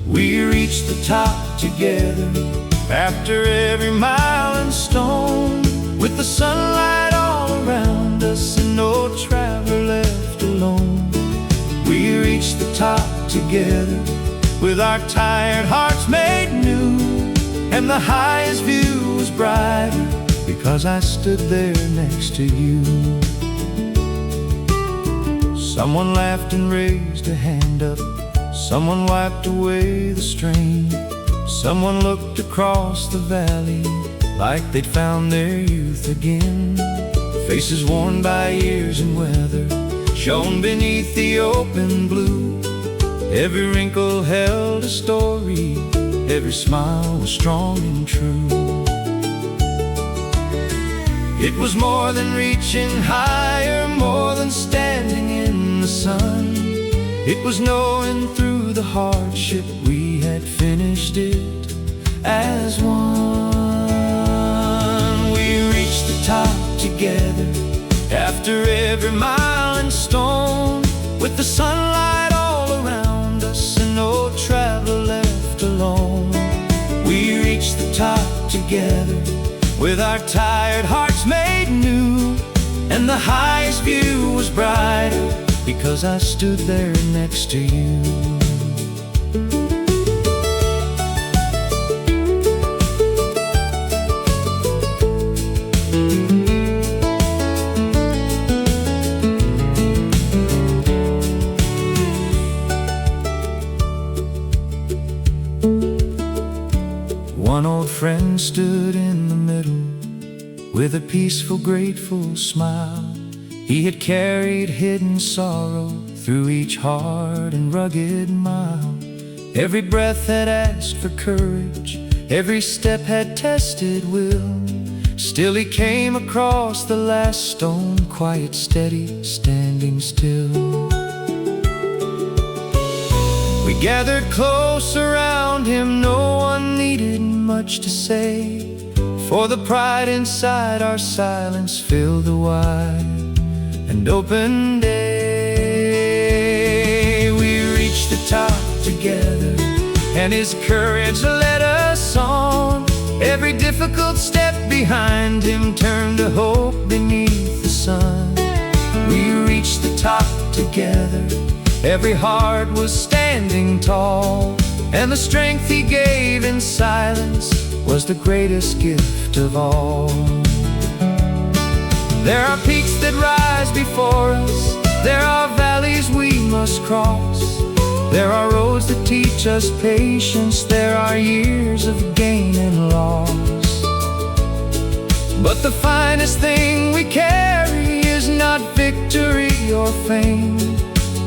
We reached the top together, after every mile and stone, with the sunlight all around us and no traveler left alone. We reached the top together, with our tired hearts made new, and the highest view was brighter because I stood there next to you. Someone laughed and raised a hand up, someone wiped away the strain, someone looked across the valley like they'd found their youth again. Faces worn by years and weather shone beneath the open blue. Every wrinkle held a story, every smile was strong and true. It was more than reaching higher, more than standing in the sun. It was knowing through the hardship we had finished it as one. We reached the top together, after every mile and stone, with the sunlight all around us and no traveler left alone. We reached the top together, with our tired hearts made new. And the highest view was brighter because I stood there next to you. One old friend stood in the middle with a peaceful, grateful smile. He had carried hidden sorrow through each hard and rugged mile. Every breath had asked for courage, every step had tested will. Still he came across the last stone, quiet, steady, standing still. We gathered close around him, no one needed much to say, for the pride inside our silence filled the wide and open day. We reached the top together, and his courage led us on. Every difficult step behind him turned to hope beneath the sun. We reached the top together, every heart was standing tall, and the strength he gave in silence was the greatest gift of all. There are peaks that rise before us, there are valleys we must cross, there are roads that teach us patience, there are years of gain and loss. But the finest thing we carry is not victory or fame.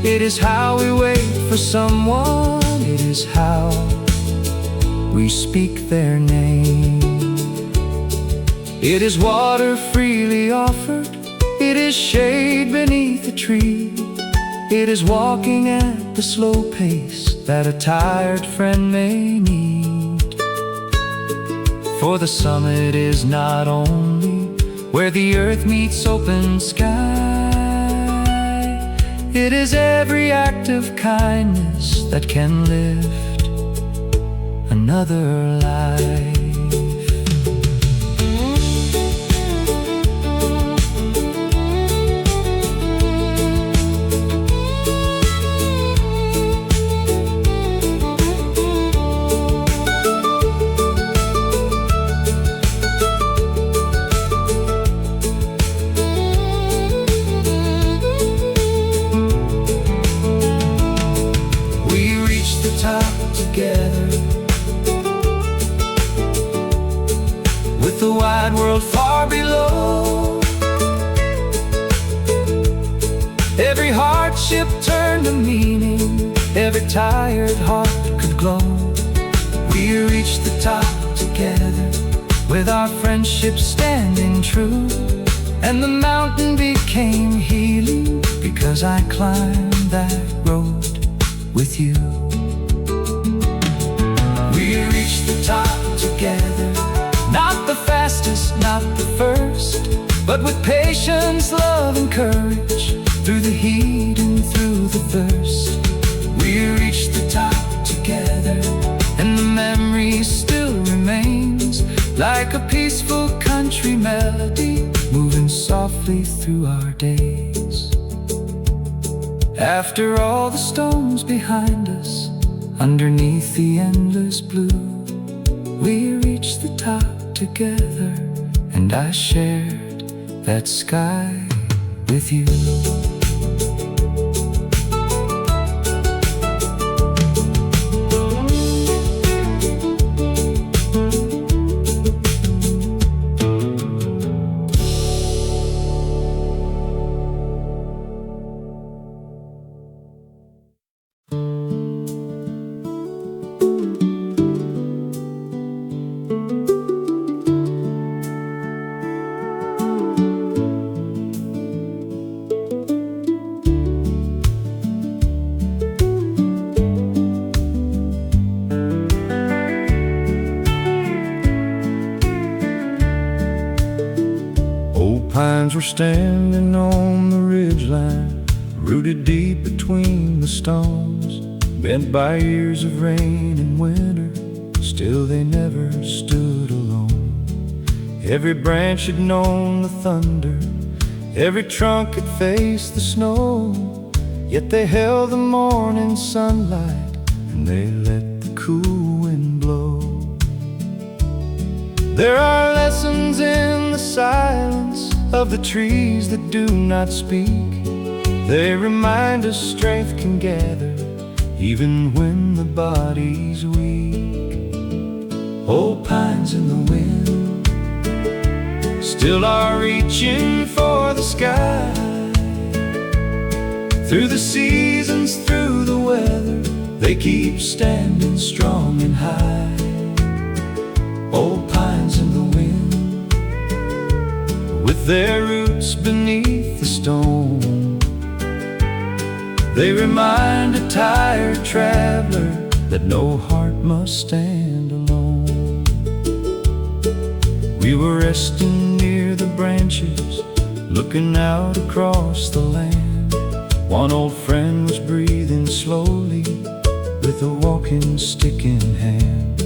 It is how we wait for someone, it is how we speak their name. It is water freely offered, it is shade beneath a tree, it is walking at the slow pace that a tired friend may need. For the summit is not only where the earth meets open sky, it is every act of kindness that can lift another life. With the wide world far below, every hardship turned to meaning, every tired heart could glow. We reached the top together, with our friendship standing true, and the mountain became healing because I climbed that road with you. We reached the top together, not the fastest, not the first, but with patience, love and courage, through the heat and through the thirst. We reached the top together, and the memory still remains, like a peaceful country melody, moving softly through our days. After all the storms behind us, underneath the endless blue, we reached the top together, and I shared that sky with you. Pines were standing on the ridgeline, rooted deep between the stones, bent by years of rain and winter, still they never stood alone. Every branch had known the thunder, every trunk had faced the snow. Yet they held the morning sunlight, and they let the cool wind blow. There are lessons in the silence of the trees that do not speak. They remind us strength can gather even when the body's weak. Old pines in the wind still are reaching for the sky. Through the seasons, through the weather, they keep standing strong and high. Old pines in the wind, with their roots beneath the stone, they remind a tired traveler that no heart must stand alone. We were resting near the branches, looking out across the land. One old friend was breathing slowly, with a walking stick in hand.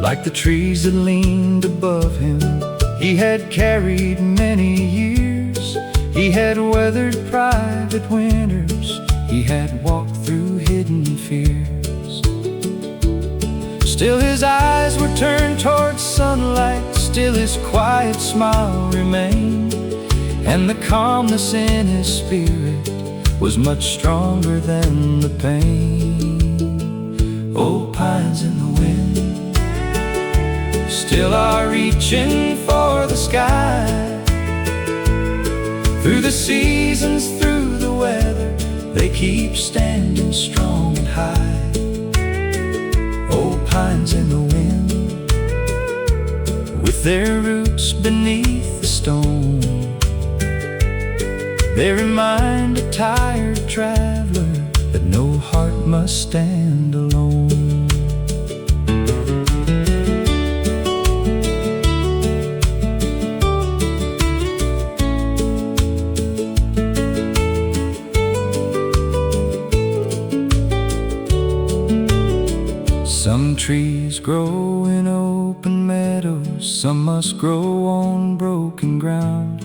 Like the trees that leaned above him, he had carried many years. He had weathered private winters, he had walked through hidden fears. Still his eyes were turned towards sunlight, still his quiet smile remained, and the calmness in his spirit was much stronger than the pain. Old pines in the wind still are reaching for the sky. Through the seasons, through the weather, they keep standing strong and high. Old pines in the wind, with their roots beneath the stone, they remind a tired traveler that no heart must stand alone. Some trees grow in open meadows, some must grow on broken ground.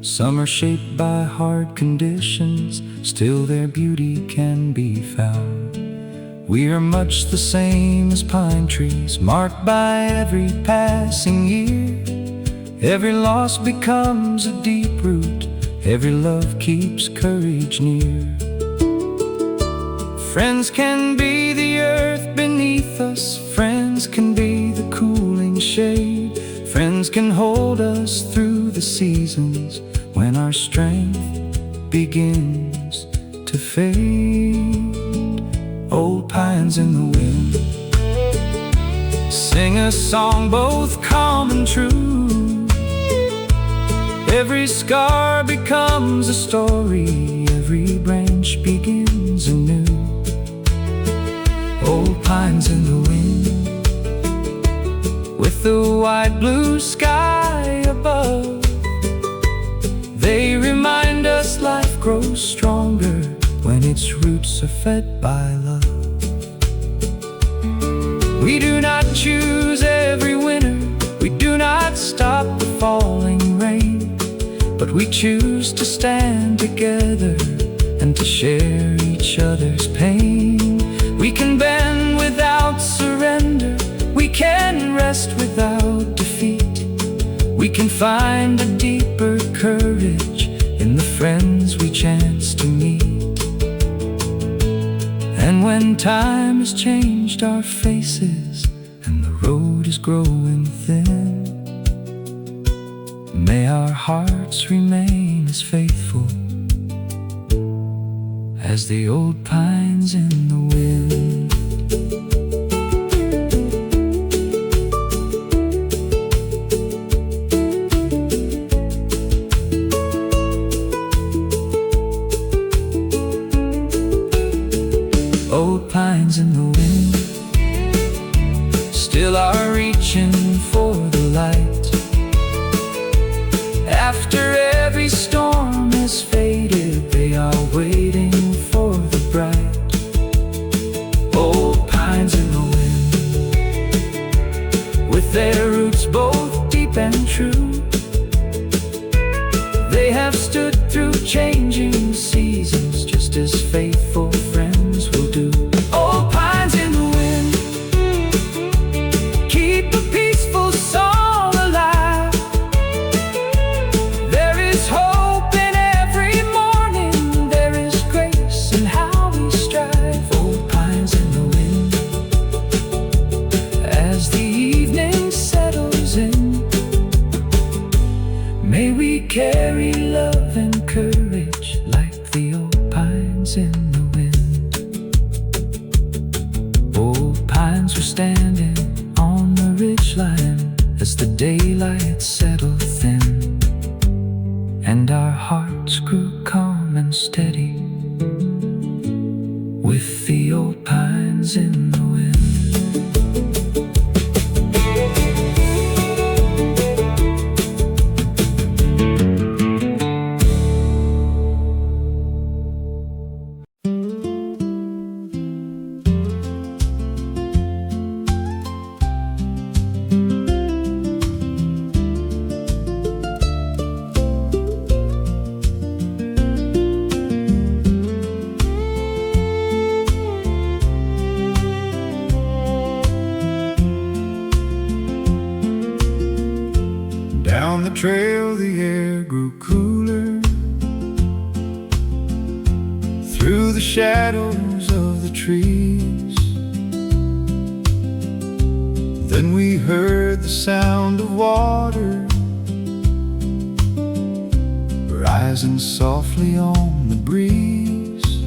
Some are shaped by hard conditions, still their beauty can be found. We are much the same as pine trees, marked by every passing year. Every loss becomes a deep root, every love keeps courage near. Friends can be the earth beneath us, friends can be the cooling shade. Friends can hold us through the seasons when our strength begins to fade. Old pines in the wind sing a song both calm and true. Every scar becomes a story, every branch begins anew. Old pines in the wind, with the wide blue sky above, they remind us life grows stronger when its roots are fed by love. We do not choose every winter, we do not stop the falling rain, but we choose to stand together and to share each other's pain. We can bend without surrender, we can rest without defeat. We can find a deeper courage in the friends we chance to meet. And when time has changed our faces and the road is growing thin, may our hearts remain as faithful as the old pines in the wind. Old pines in the wind still are reaching for the light. After every storm has faded, they are waiting for the bright. Old pines in the wind, with their roots both deep and true, They have stood through changing seasons, just as faithful friends will do. Old pines in the wind keep a peaceful song alive. There is hope in every morning, there is grace in how we strive. Old pines in the wind, as the evening settles in, may we carry love and courage like the old pines in the wind. Old pines were standing on the ridgeline as the daylight settled thin, and our hearts grew calm and steady with the old pines in the wind. Down the trail the air grew cooler, through the shadows of the trees. Then we heard the sound of water rising softly on the breeze,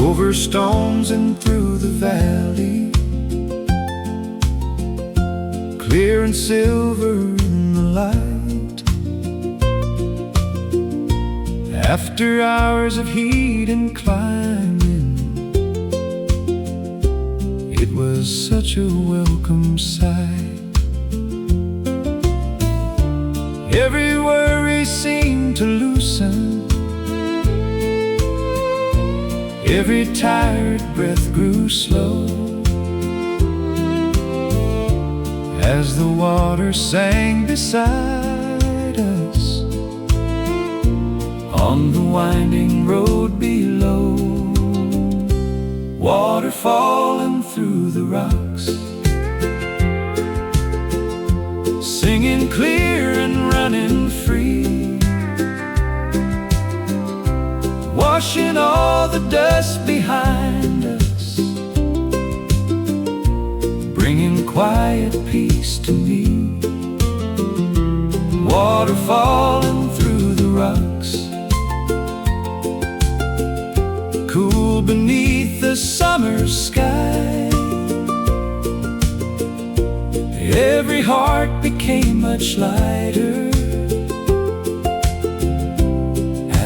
over stones and through the valley, clear and silver in the light. After hours of heat and climbing, it was such a welcome sight. Every worry seemed to loosen, every tired breath grew slow, as the water sang beside us on the winding road below. Water falling through the rocks, singing clear and running free, washing all the dust behind us, bringing quiet peace to me. Water falling through the rocks, cool beneath the summer sky. Every heart became much lighter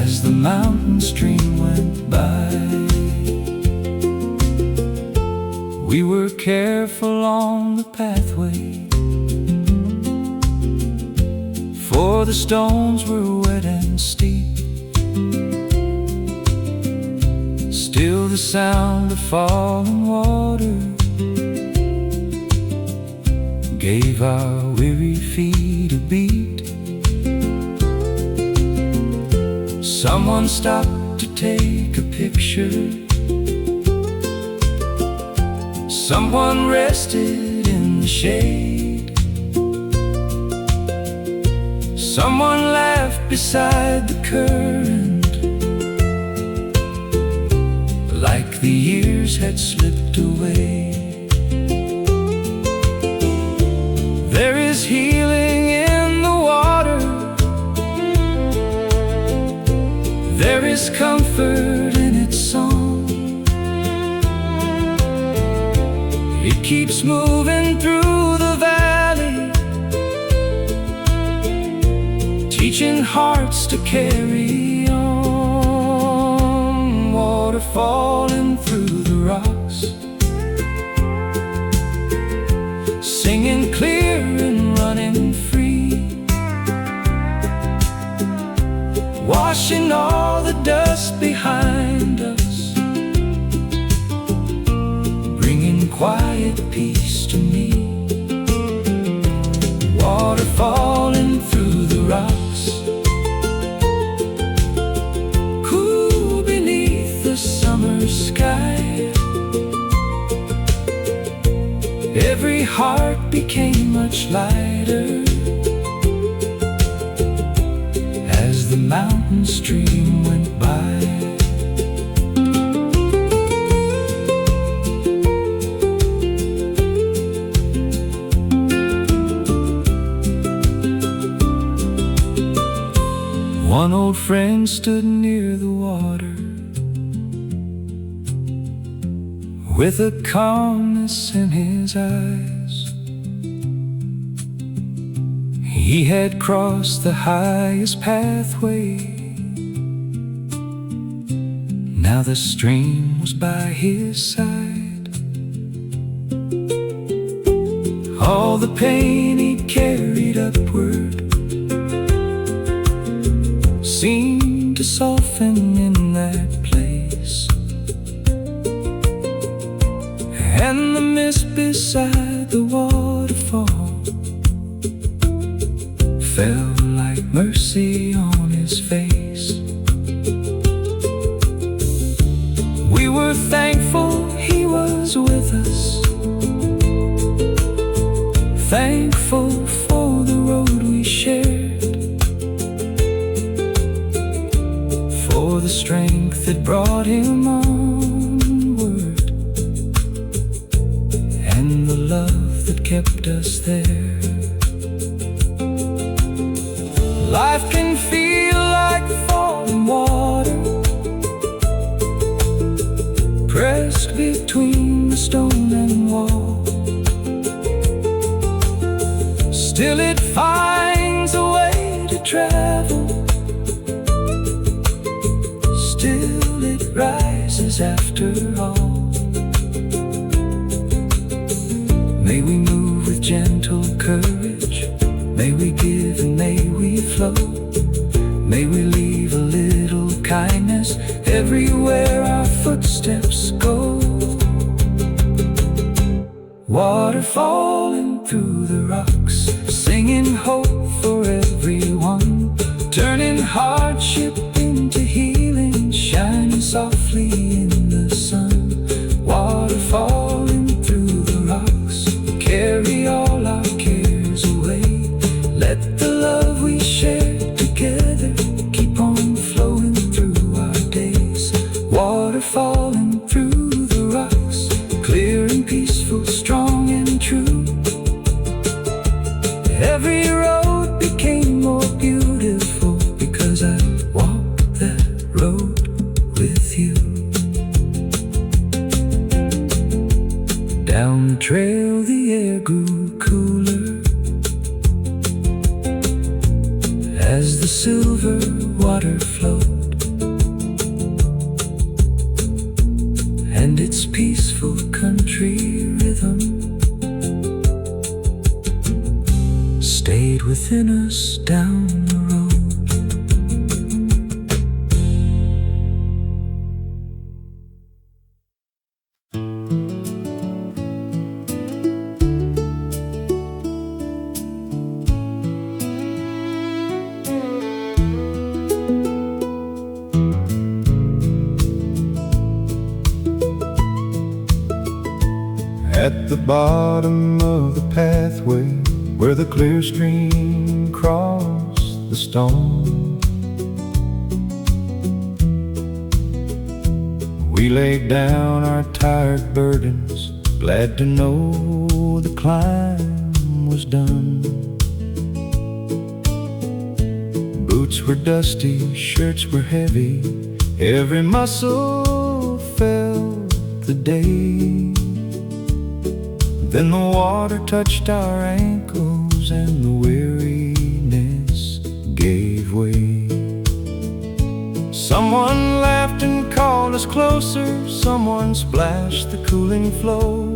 as the mountain stream went by. We were careful on the pathway, for the stones were wet and steep. Still the sound of falling water gave our weary feet a beat. Someone stopped to take a picture, someone rested in the shade, someone laughed beside the current, like the years had slipped away. There is healing in the water, there is comfort in its song. It keeps moving through the valley, teaching hearts to carry on. Water falling through the rocks, singing clear and running free, washing all the dust behind us, bringing quiet peace to me. Water falling through the rocks, cool beneath the summer sky. Every heart became much lighter as the mountain stream went by. One old friend stood near the water with a calmness in his eyes. He had crossed the highest pathway. Now the stream was by his side. All the pain he carried upward seemed to soften in that place, and the mist beside the waterfall fell like mercy on his face. We were thankful he was with us, thankful for the road we shared, for the strength that brought him onward, and the love that kept us there. Life can feel like falling water, pressed between the stone and wall. Still it finds a way to travel, still it rises after all. May we move with gentle courage, may we give and may we flow, may we leave a little kindness everywhere our footsteps go. Water falling through the rocks, singing hope for everyone, turning hardship into healing, shining softly in the sun. Water falling through the rocks, carry all our cares away. Let the love we share together keep on flowing through our days. Water falling through the rocks, clear and peaceful, strong and true. Every road became more beautiful because I walked that road with you. Down the trail the air grew cooler as the silver water flowed, and its peaceful country rhythm stayed within us down the road. At the bottom of the pathway where the clear stream crossed the stone, we laid down our tired burdens, glad to know the climb was done. Boots were dusty, shirts were heavy, every muscle felt the day. Then the water touched our ankles and the weariness gave way. Someone laughed and called us closer, someone splashed the cooling flow.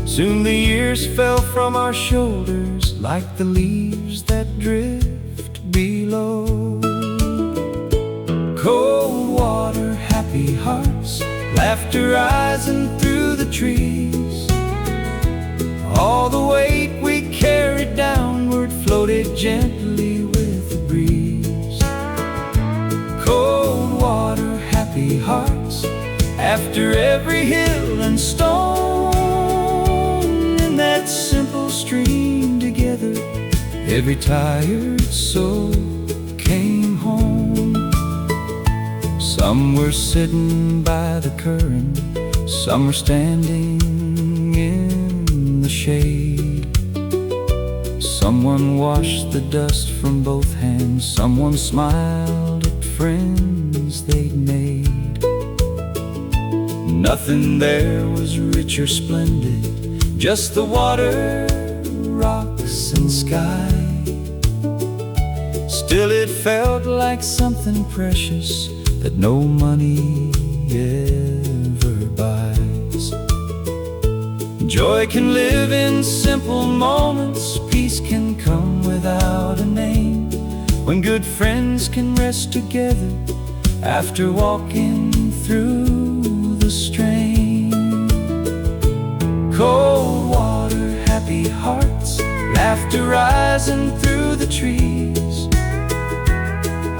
Soon the years fell from our shoulders like the leaves that drift below. Cold water, happy hearts, laughter rising through the trees. All the weight we carried downward floated gently with the breeze. After every hill and stone, in that simple stream together, every tired soul came home. Some were sitting by the current, some were standing in the shade. Someone washed the dust from both hands, someone smiled at friends they'd made. Nothing there was rich or splendid, just the water, rocks and sky. Still it felt like something precious that no money ever buys. Joy can live in simple moments, peace can come without a name, when good friends can rest together after walking through the strain. Cold water, happy hearts, laughter rising through the trees.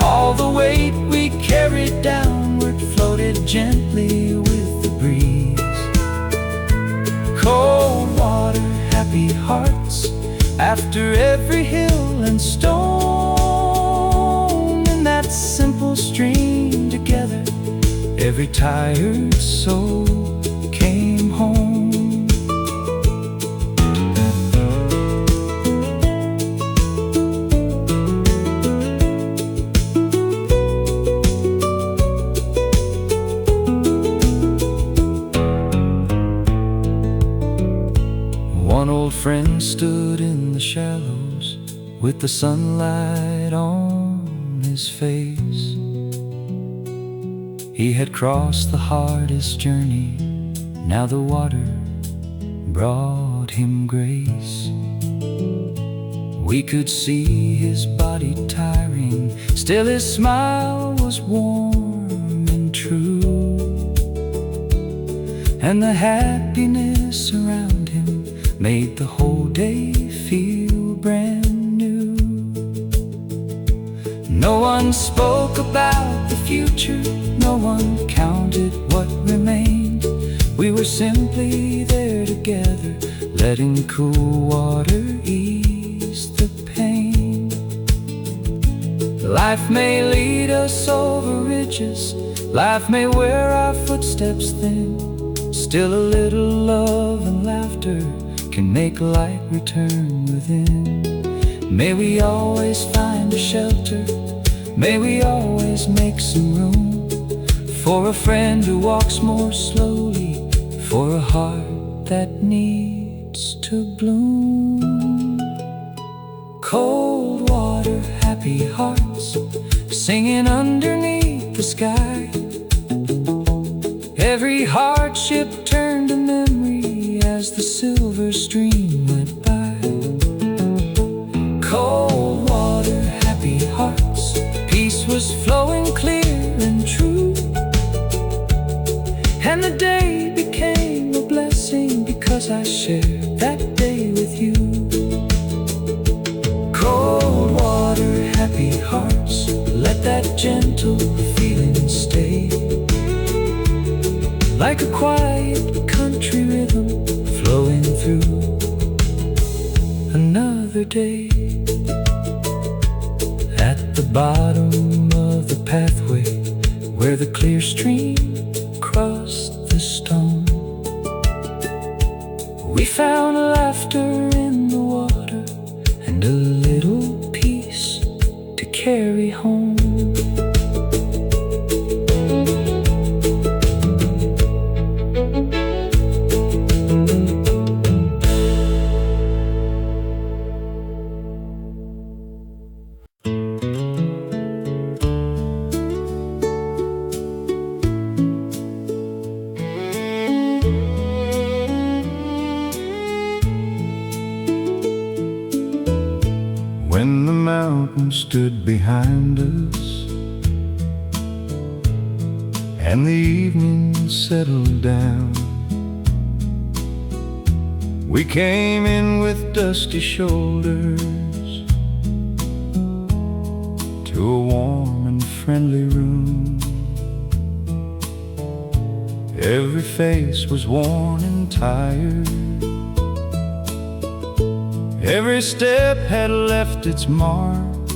All the weight we carried downward floated gently with the breeze. Cold water, happy hearts, after every hill and stone, in that simple stream together, every tired soul came home. One old friend stood in the shallows with the sunlight on his face. He had crossed the hardest journey, now the water brought him grace. We could see his body tiring, still his smile was warm and true, and the happiness around him made the whole day feel brand new. No one spoke about the future, no one counted what remained. We were simply there together, letting cool water ease the pain. Life may lead us over ridges, life may wear our footsteps thin, still a little love and laughter can make light return within. May we always find a shelter, may we always make some room for a friend who walks more slowly, for a heart that needs to bloom. Cold water, happy hearts, singing underneath the sky. Every hardship turned to memory as the silver stream went by. Cold water, happy hearts, peace was flowing clear and true, and the day became a blessing because I shared that day with you. Cold water, happy hearts, let that gentle feeling stay, like a quiet country rhythm flowing through another day. At the bottom of the pathway where the clear stream crossed the stone, we found laughter in the water and a little peace to carry home. When the mountain stood behind us and the evening settled down, we came in with dusty shoulders to a warm and friendly room. Every face was worn and tired. Every step had left its mark.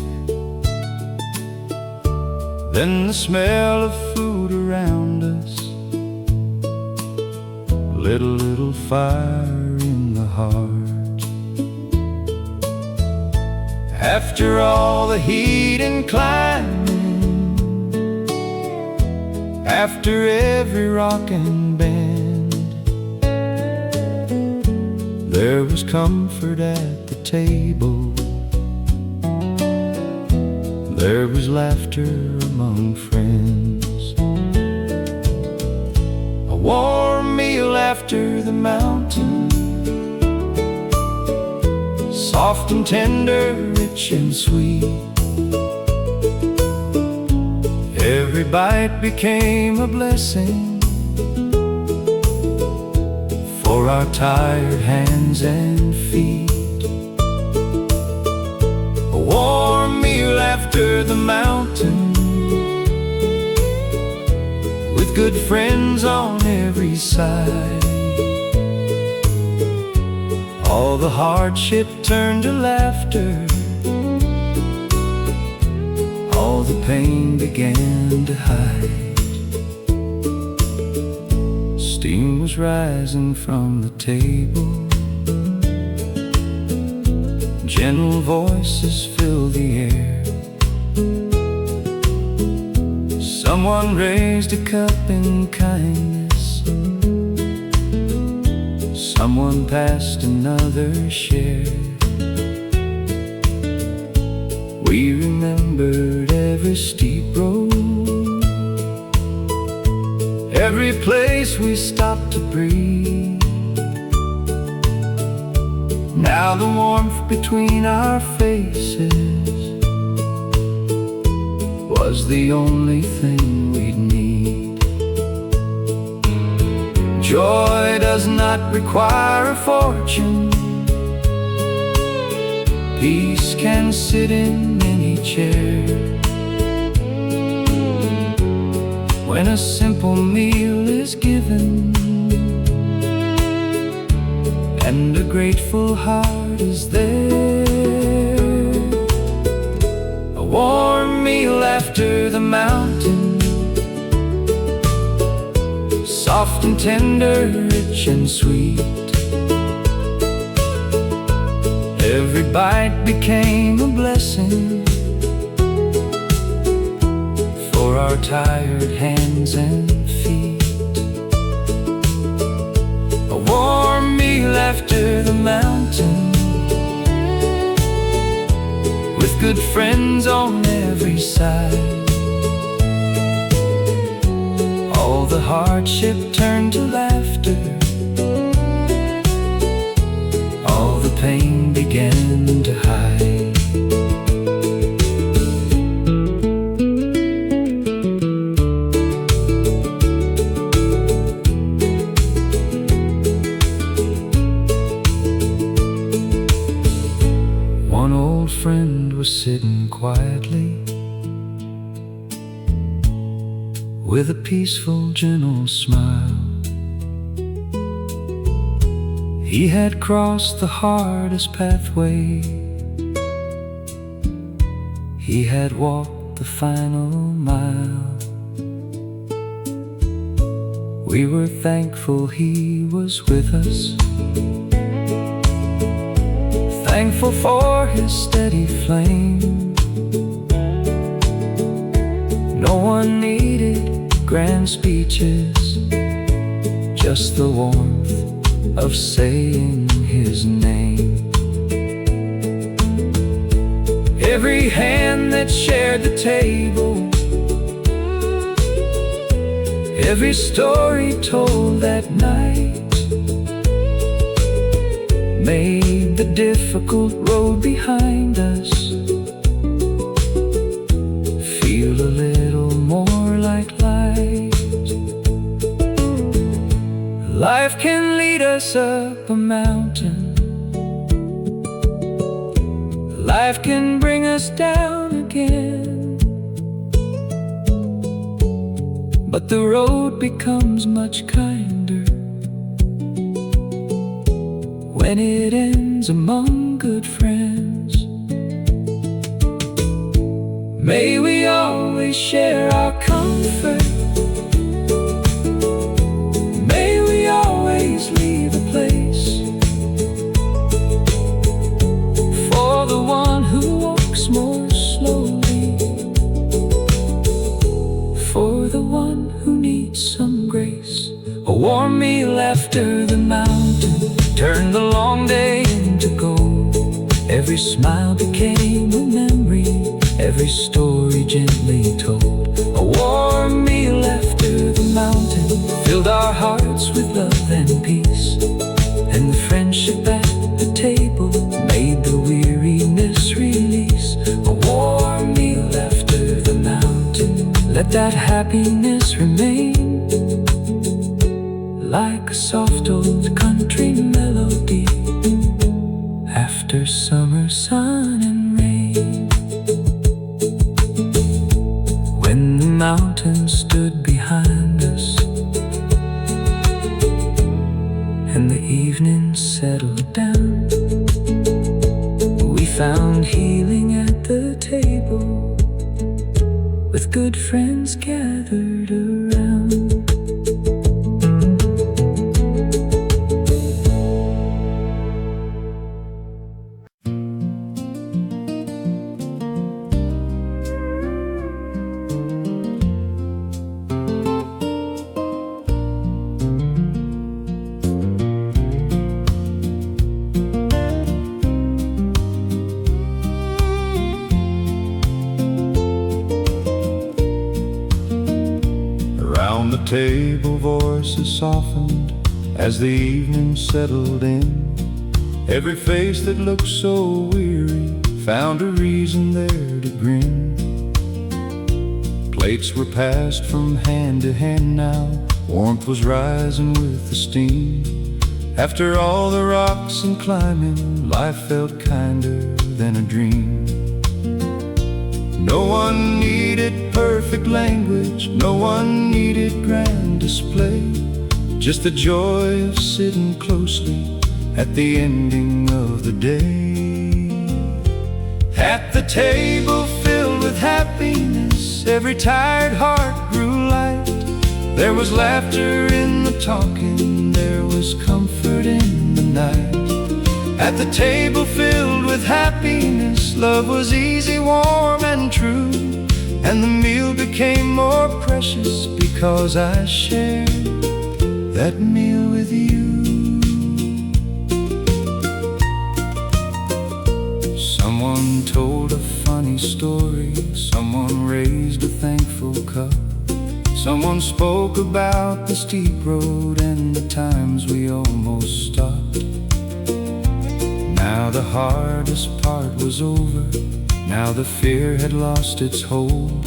Then the smell of food around us lit a little fire in the heart. After all the heat and climbing, after every rock and bend, there was comfort at the table. There was laughter among friends. A warm meal after the mountain, soft and tender, rich and sweet. Every bite became a blessing for our tired hands and feet. A warm meal after the mountain, with good friends on every side. All the hardship turned to laughter. All the pain began to hide. Steam was rising from the table. Gentle voices filled the air. Someone raised a cup in kindness. Someone passed another share. We remembered every steep road, every place we stopped to breathe. Now the warmth between our faces was the only thing we'd need. Joy does not require a fortune. Peace can sit in many chairs. When a simple meal is given and a grateful heart is there. A warm meal after the mountain, soft and tender, rich and sweet. Every bite became a blessing for our tired hands and feet. A warm meal after the mountain, with good friends on every side. All the hardship turned to laughter. All the pain began to hide. One old friend was sitting quietly with a peaceful, gentle smile. He had crossed the hardest pathway. He had walked the final mile. We were thankful he was with us, thankful for his steady flame. No one needed grand speeches, just the warmth of saying his name. Every hand that shared the table, every story told that night, made the difficult road behind us feel a little more like light. Life can lead us up a mountain. Life can bring us down again. but the road becomes much kinder when it ends among good friends. May we always share our comfort. May we always leave a place for the one who walks more slowly, for the one who needs some grace. A warm meal after the mountain turned the long day into gold. Every smile became a memory, every story gently told. A warm meal after the mountain filled our hearts with love and peace, and the friendship at the table made the weariness release. A warm meal after the mountain, let that happiness remain, like a soft old country melody after summer sun and rain. When the mountain stood behind us and the evening settled down, we found healing at the table with good friends gathered around. Around the table voices softened as the evening settled in. Every face that looked so weary found a reason there to grin. Plates were passed from hand to hand now, warmth was rising with the steam. After all the rocks and climbing, life felt kinder than a dream. No one needed perfect language, no one needed grand display, just the joy of sitting closely at the ending of the day. At the table filled with happiness, every tired heart grew light. There was laughter in the talking, there was comfort in the night. At the table filled with happiness, love was easy, warm and true, and the meal became more precious because I shared that meal with you. Someone told a funny story, someone raised a thankful cup, someone spoke about the steep road and the times we almost stopped. Now the hardest part was over, now the fear had lost its hold,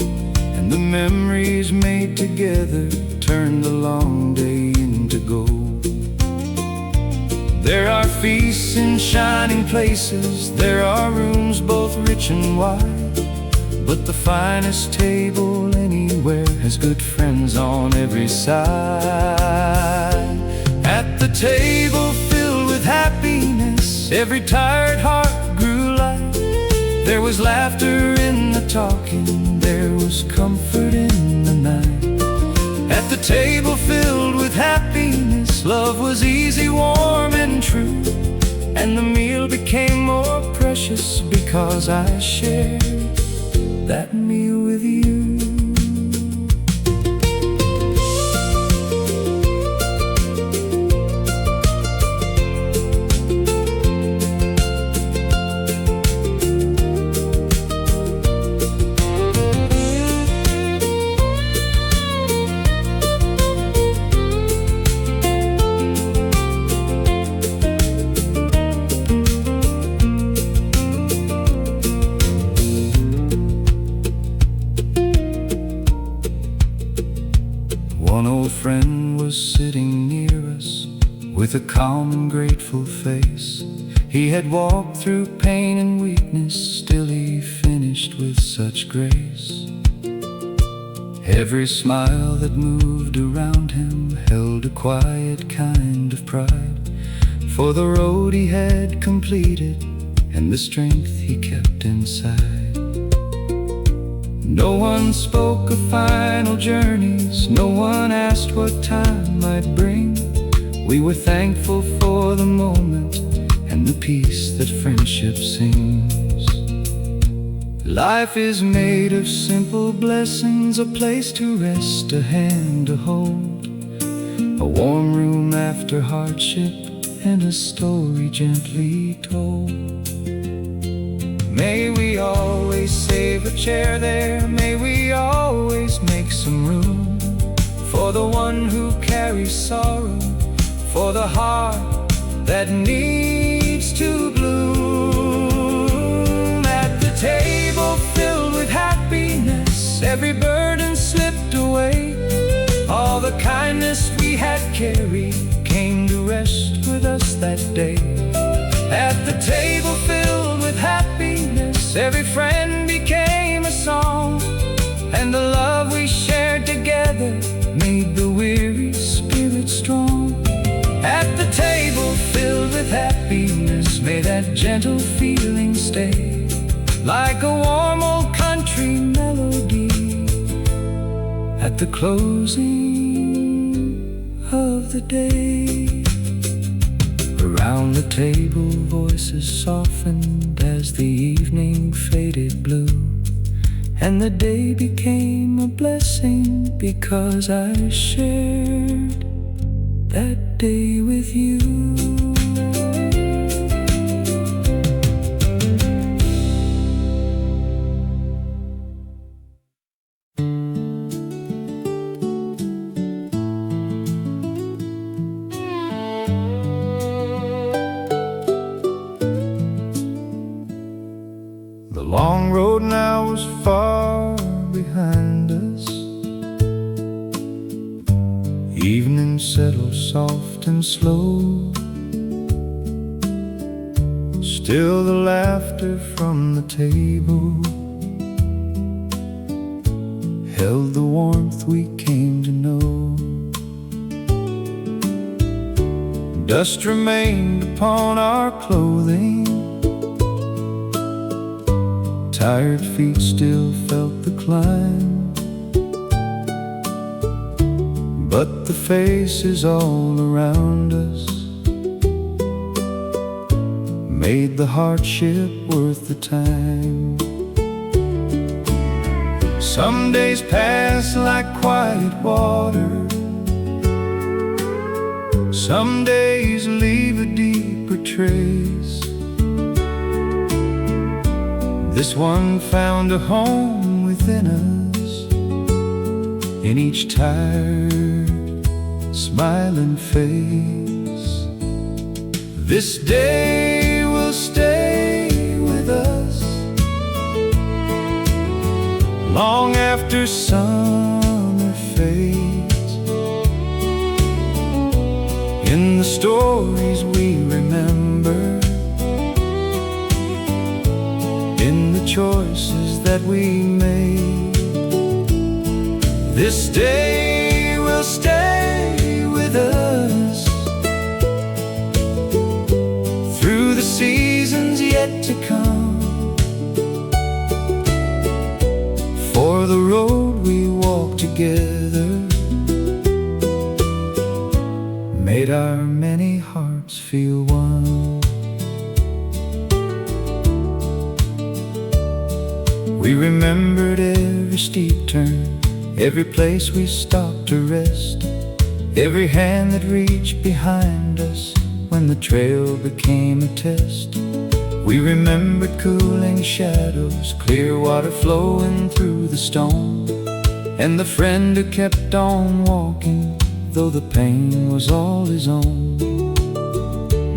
and the memories made together turned the long day into gold. There are feasts in shining places, there are rooms both rich and wide, but the finest table anywhere has good friends on every side. At the table filled with happiness, every tired heart grew light. There was laughter in the talking, there was comfort in the night. At the table filled with happiness, love was easy, warm and true, and the meal became more precious because I shared that meal with you. One old friend was sitting near us with a calm and grateful face. He had walked through pain and weakness, still he finished with such grace. Every smile that moved around him held a quiet kind of pride, for the road he had completed and the strength he kept inside. No one spoke of final journeys, no one asked what time might bring. We were thankful for the moment and the peace that friendship sings. Life is made of simple blessings, a place to rest, a hand to hold, a warm room after hardship, and a story gently told. May we always save a chair there, may we always make some room for the one who carries sorrow, for the heart that needs to bloom. At the table filled with happiness, every burden slipped away. All the kindness we had carried came to rest with us that day. At the table filled with happiness, every friend became a song, and the love we shared together made the weary spirit strong. At the table filled with happiness, may that gentle feeling stay, like a warm old country melody at the closing of the day. Around the table voices softened as the evening faded blue, and the day became a blessing because I shared that day with you. The long road now was far behind us. Evening settled soft and slow. Still the laughter from the table held the warmth we came to know. Dust remained upon our clothing, tired feet still felt the climb, but the faces all around us made the hardship worth the time. Some days pass like quiet water, some days leave a deeper trace. This one found a home within us, in each tired, smiling face. This day will stay with us long after summer fades. In the stories we remember, in the choices that we made, this day will stay with us through the seasons yet to come. For the road we walked together made our many hearts feel one. We remembered every steep turn, every place we stopped to rest, every hand that reached behind us when the trail became a test. We remembered cooling shadows, clear water flowing through the stone, and the friend who kept on walking though the pain was all his own.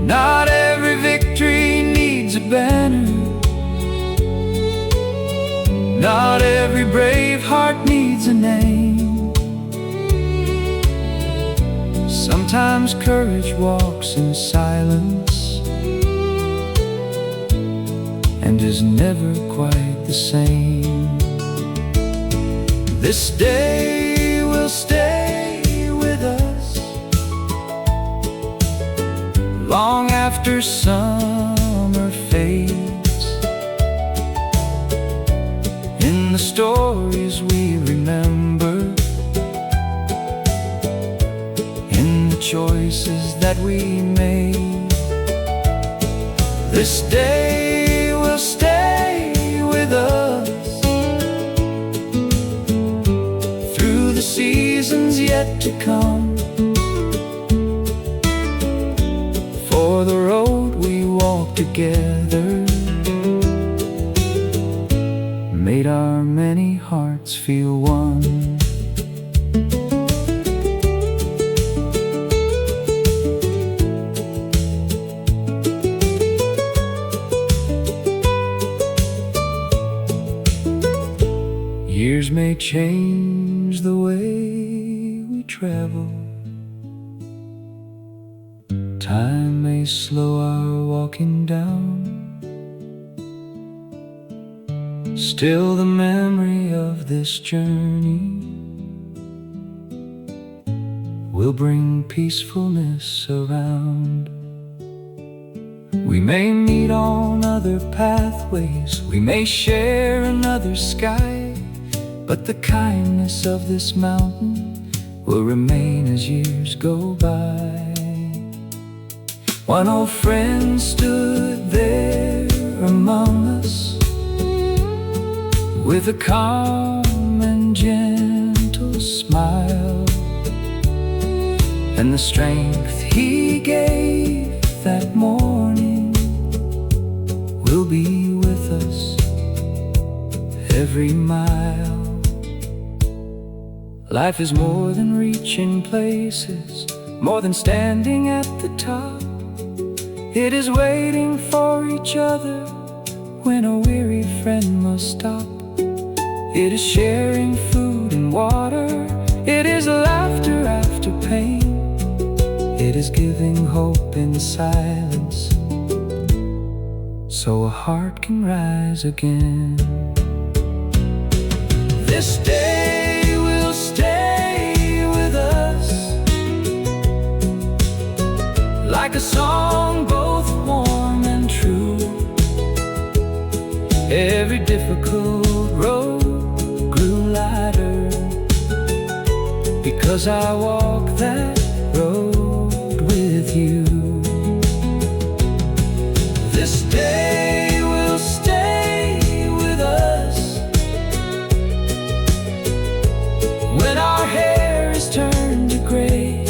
Not every victory needs a banner, not every brave heart needs a name. Sometimes courage walks in silence and is never quite the same. This day will stay with us long after summer fades. In the stories we remember, in the choices that we made, this day will stay with us through the seasons yet to come. For the road we walked together made our many hearts feel one. Years may change the way we travel, time may slow our walking down. Still the memory of this journey will bring peacefulness around. We may meet on other pathways, we may share another sky, but the kindness of this mountain will remain as years go by. One old friend stood there among us with a calm and gentle smile, and the strength he gave that morning will be with us every mile. Life is more than reaching places, more than standing at the top. It is waiting for each other when a weary friend must stop. It is sharing food and water, it is laughter after pain, it is giving hope in silence so a heart can rise again. This day will stay with us like a song both warm and true. Every difficult road grew lighter because I walked that road with you. This day will stay with us when our hair is turned to gray,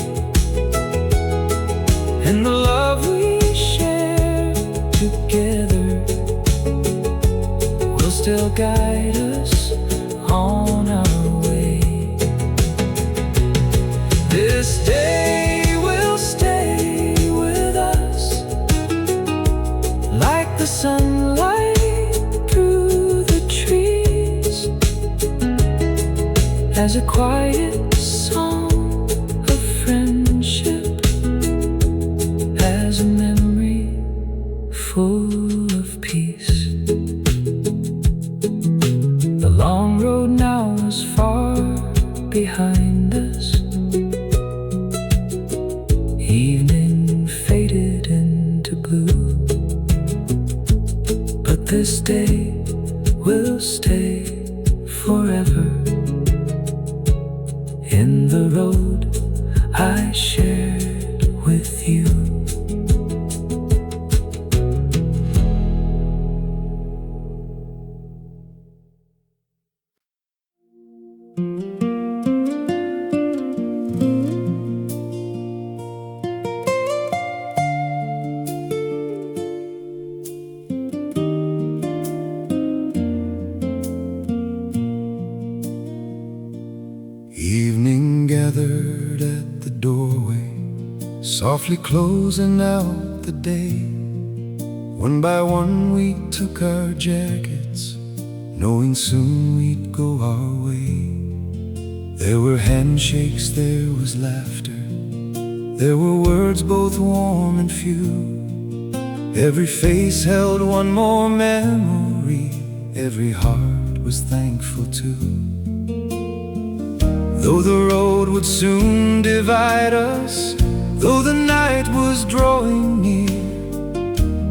and the love we share together will still guide us on our way. This day will stay with us like the sunlight through the trees, as a quiet song of friendship, as a memory full of peace. The long road now is far behind us. Evening faded into blue, but this day will stay forever in the road I shared with you. Evening gathered at the doorway, softly closing out the day. One by one we took our jackets, knowing soon we'd go our way. There were handshakes, there was laughter, there were words both warm and few. Every face held one more memory, every heart was thankful too. Though the road would soon divide us, though the night was drawing near,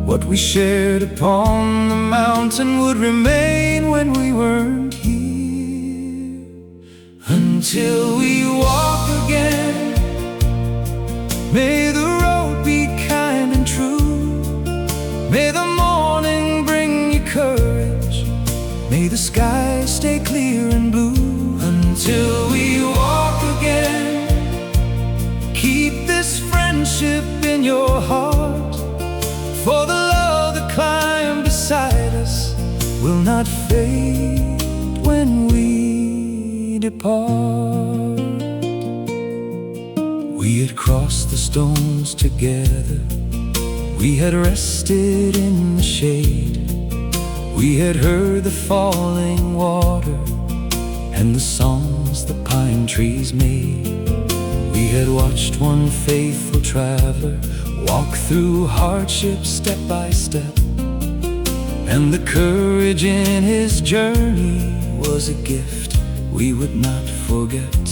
what we shared upon the mountain would remain when we weren't here. Until we walk again, may the road be kind and true. May the morning bring you courage. May the sky stay clear and blue. Until we walk again, keep this friendship in your heart. For the love that climbed beside us will not fade when we depart. We had crossed the stones together, we had rested in the shade, we had heard the falling water and the songs the pine trees made. We had watched one faithful traveler walk through hardship step by step, and the courage in his journey was a gift we would not forget.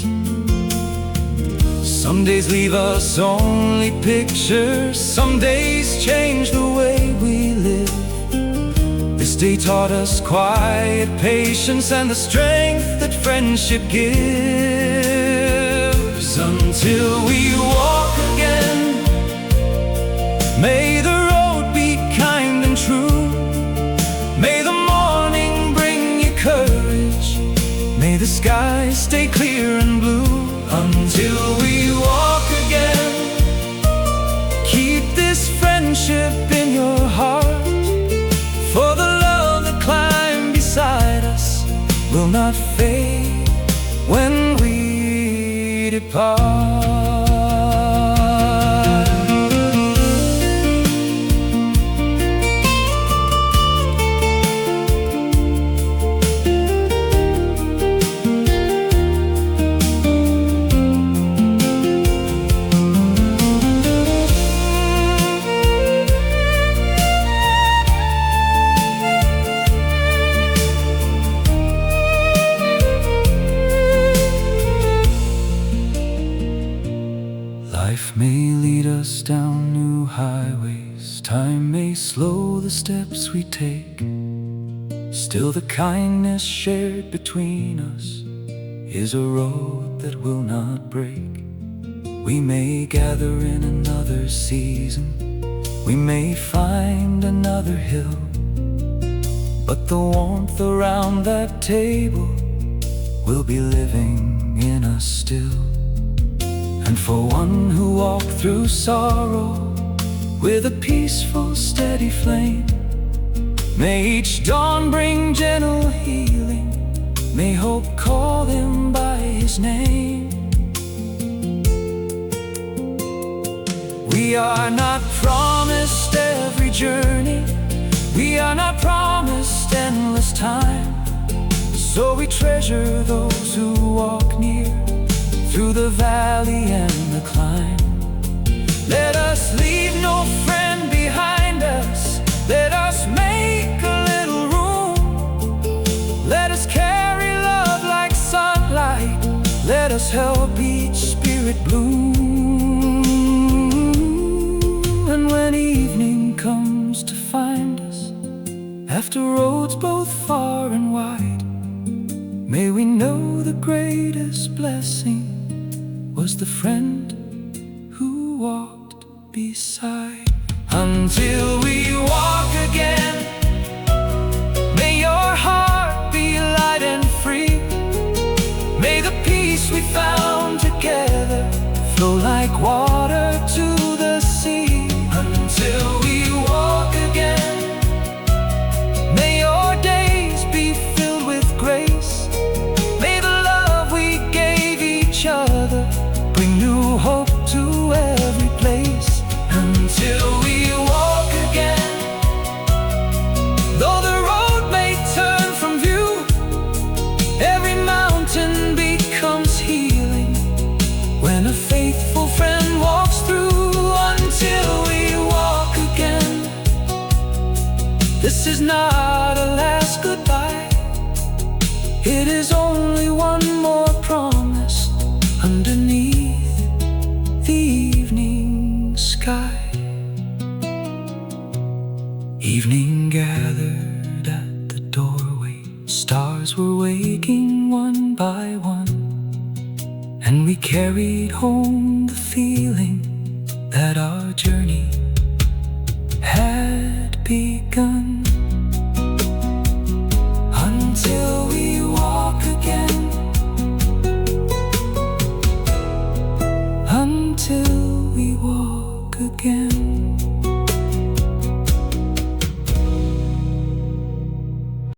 Some days leave us only pictures, some days change the way we live. This day taught us quiet patience and the strength that friendship gives. Until we walk again, may the road be kind and true. May the morning bring you courage. May the sky stay clear and blue. Until we walk again, keep this friendship in your heart. For the love that climbed beside us will not fade when we depart. Life may lead us down new highways, time may slow the steps we take. Still the kindness shared between us is a road that will not break. We may gather in another season, we may find another hill, but the warmth around that table will be living in us still. And for one who walked through sorrow with a peaceful, steady flame, may each dawn bring gentle healing. May hope call him by his name. We are not promised every journey, we are not promised endless time. So we treasure those who walk near, through the valley and the climb. Let us leave no friend behind us, let us make a little room. Let us carry love like sunlight, let us help each spirit bloom. And when evening comes to find us, after roads both far and wide, may we know the greatest blessing was the friend who walked beside. Until we walk again, may your heart be light and free. May the peace we found together flow like water to the sea. Until we walk again, may your days be filled with grace. May the love we gave each other bring new hope to every place. Until we walk again, though the road may turn from view, every mountain becomes healing when a faithful friend walks through. Until we walk again, this is not a last goodbye, it is only one more promise by one, and we carried home the feeling that our journey had begun. Until we walk again, until we walk again.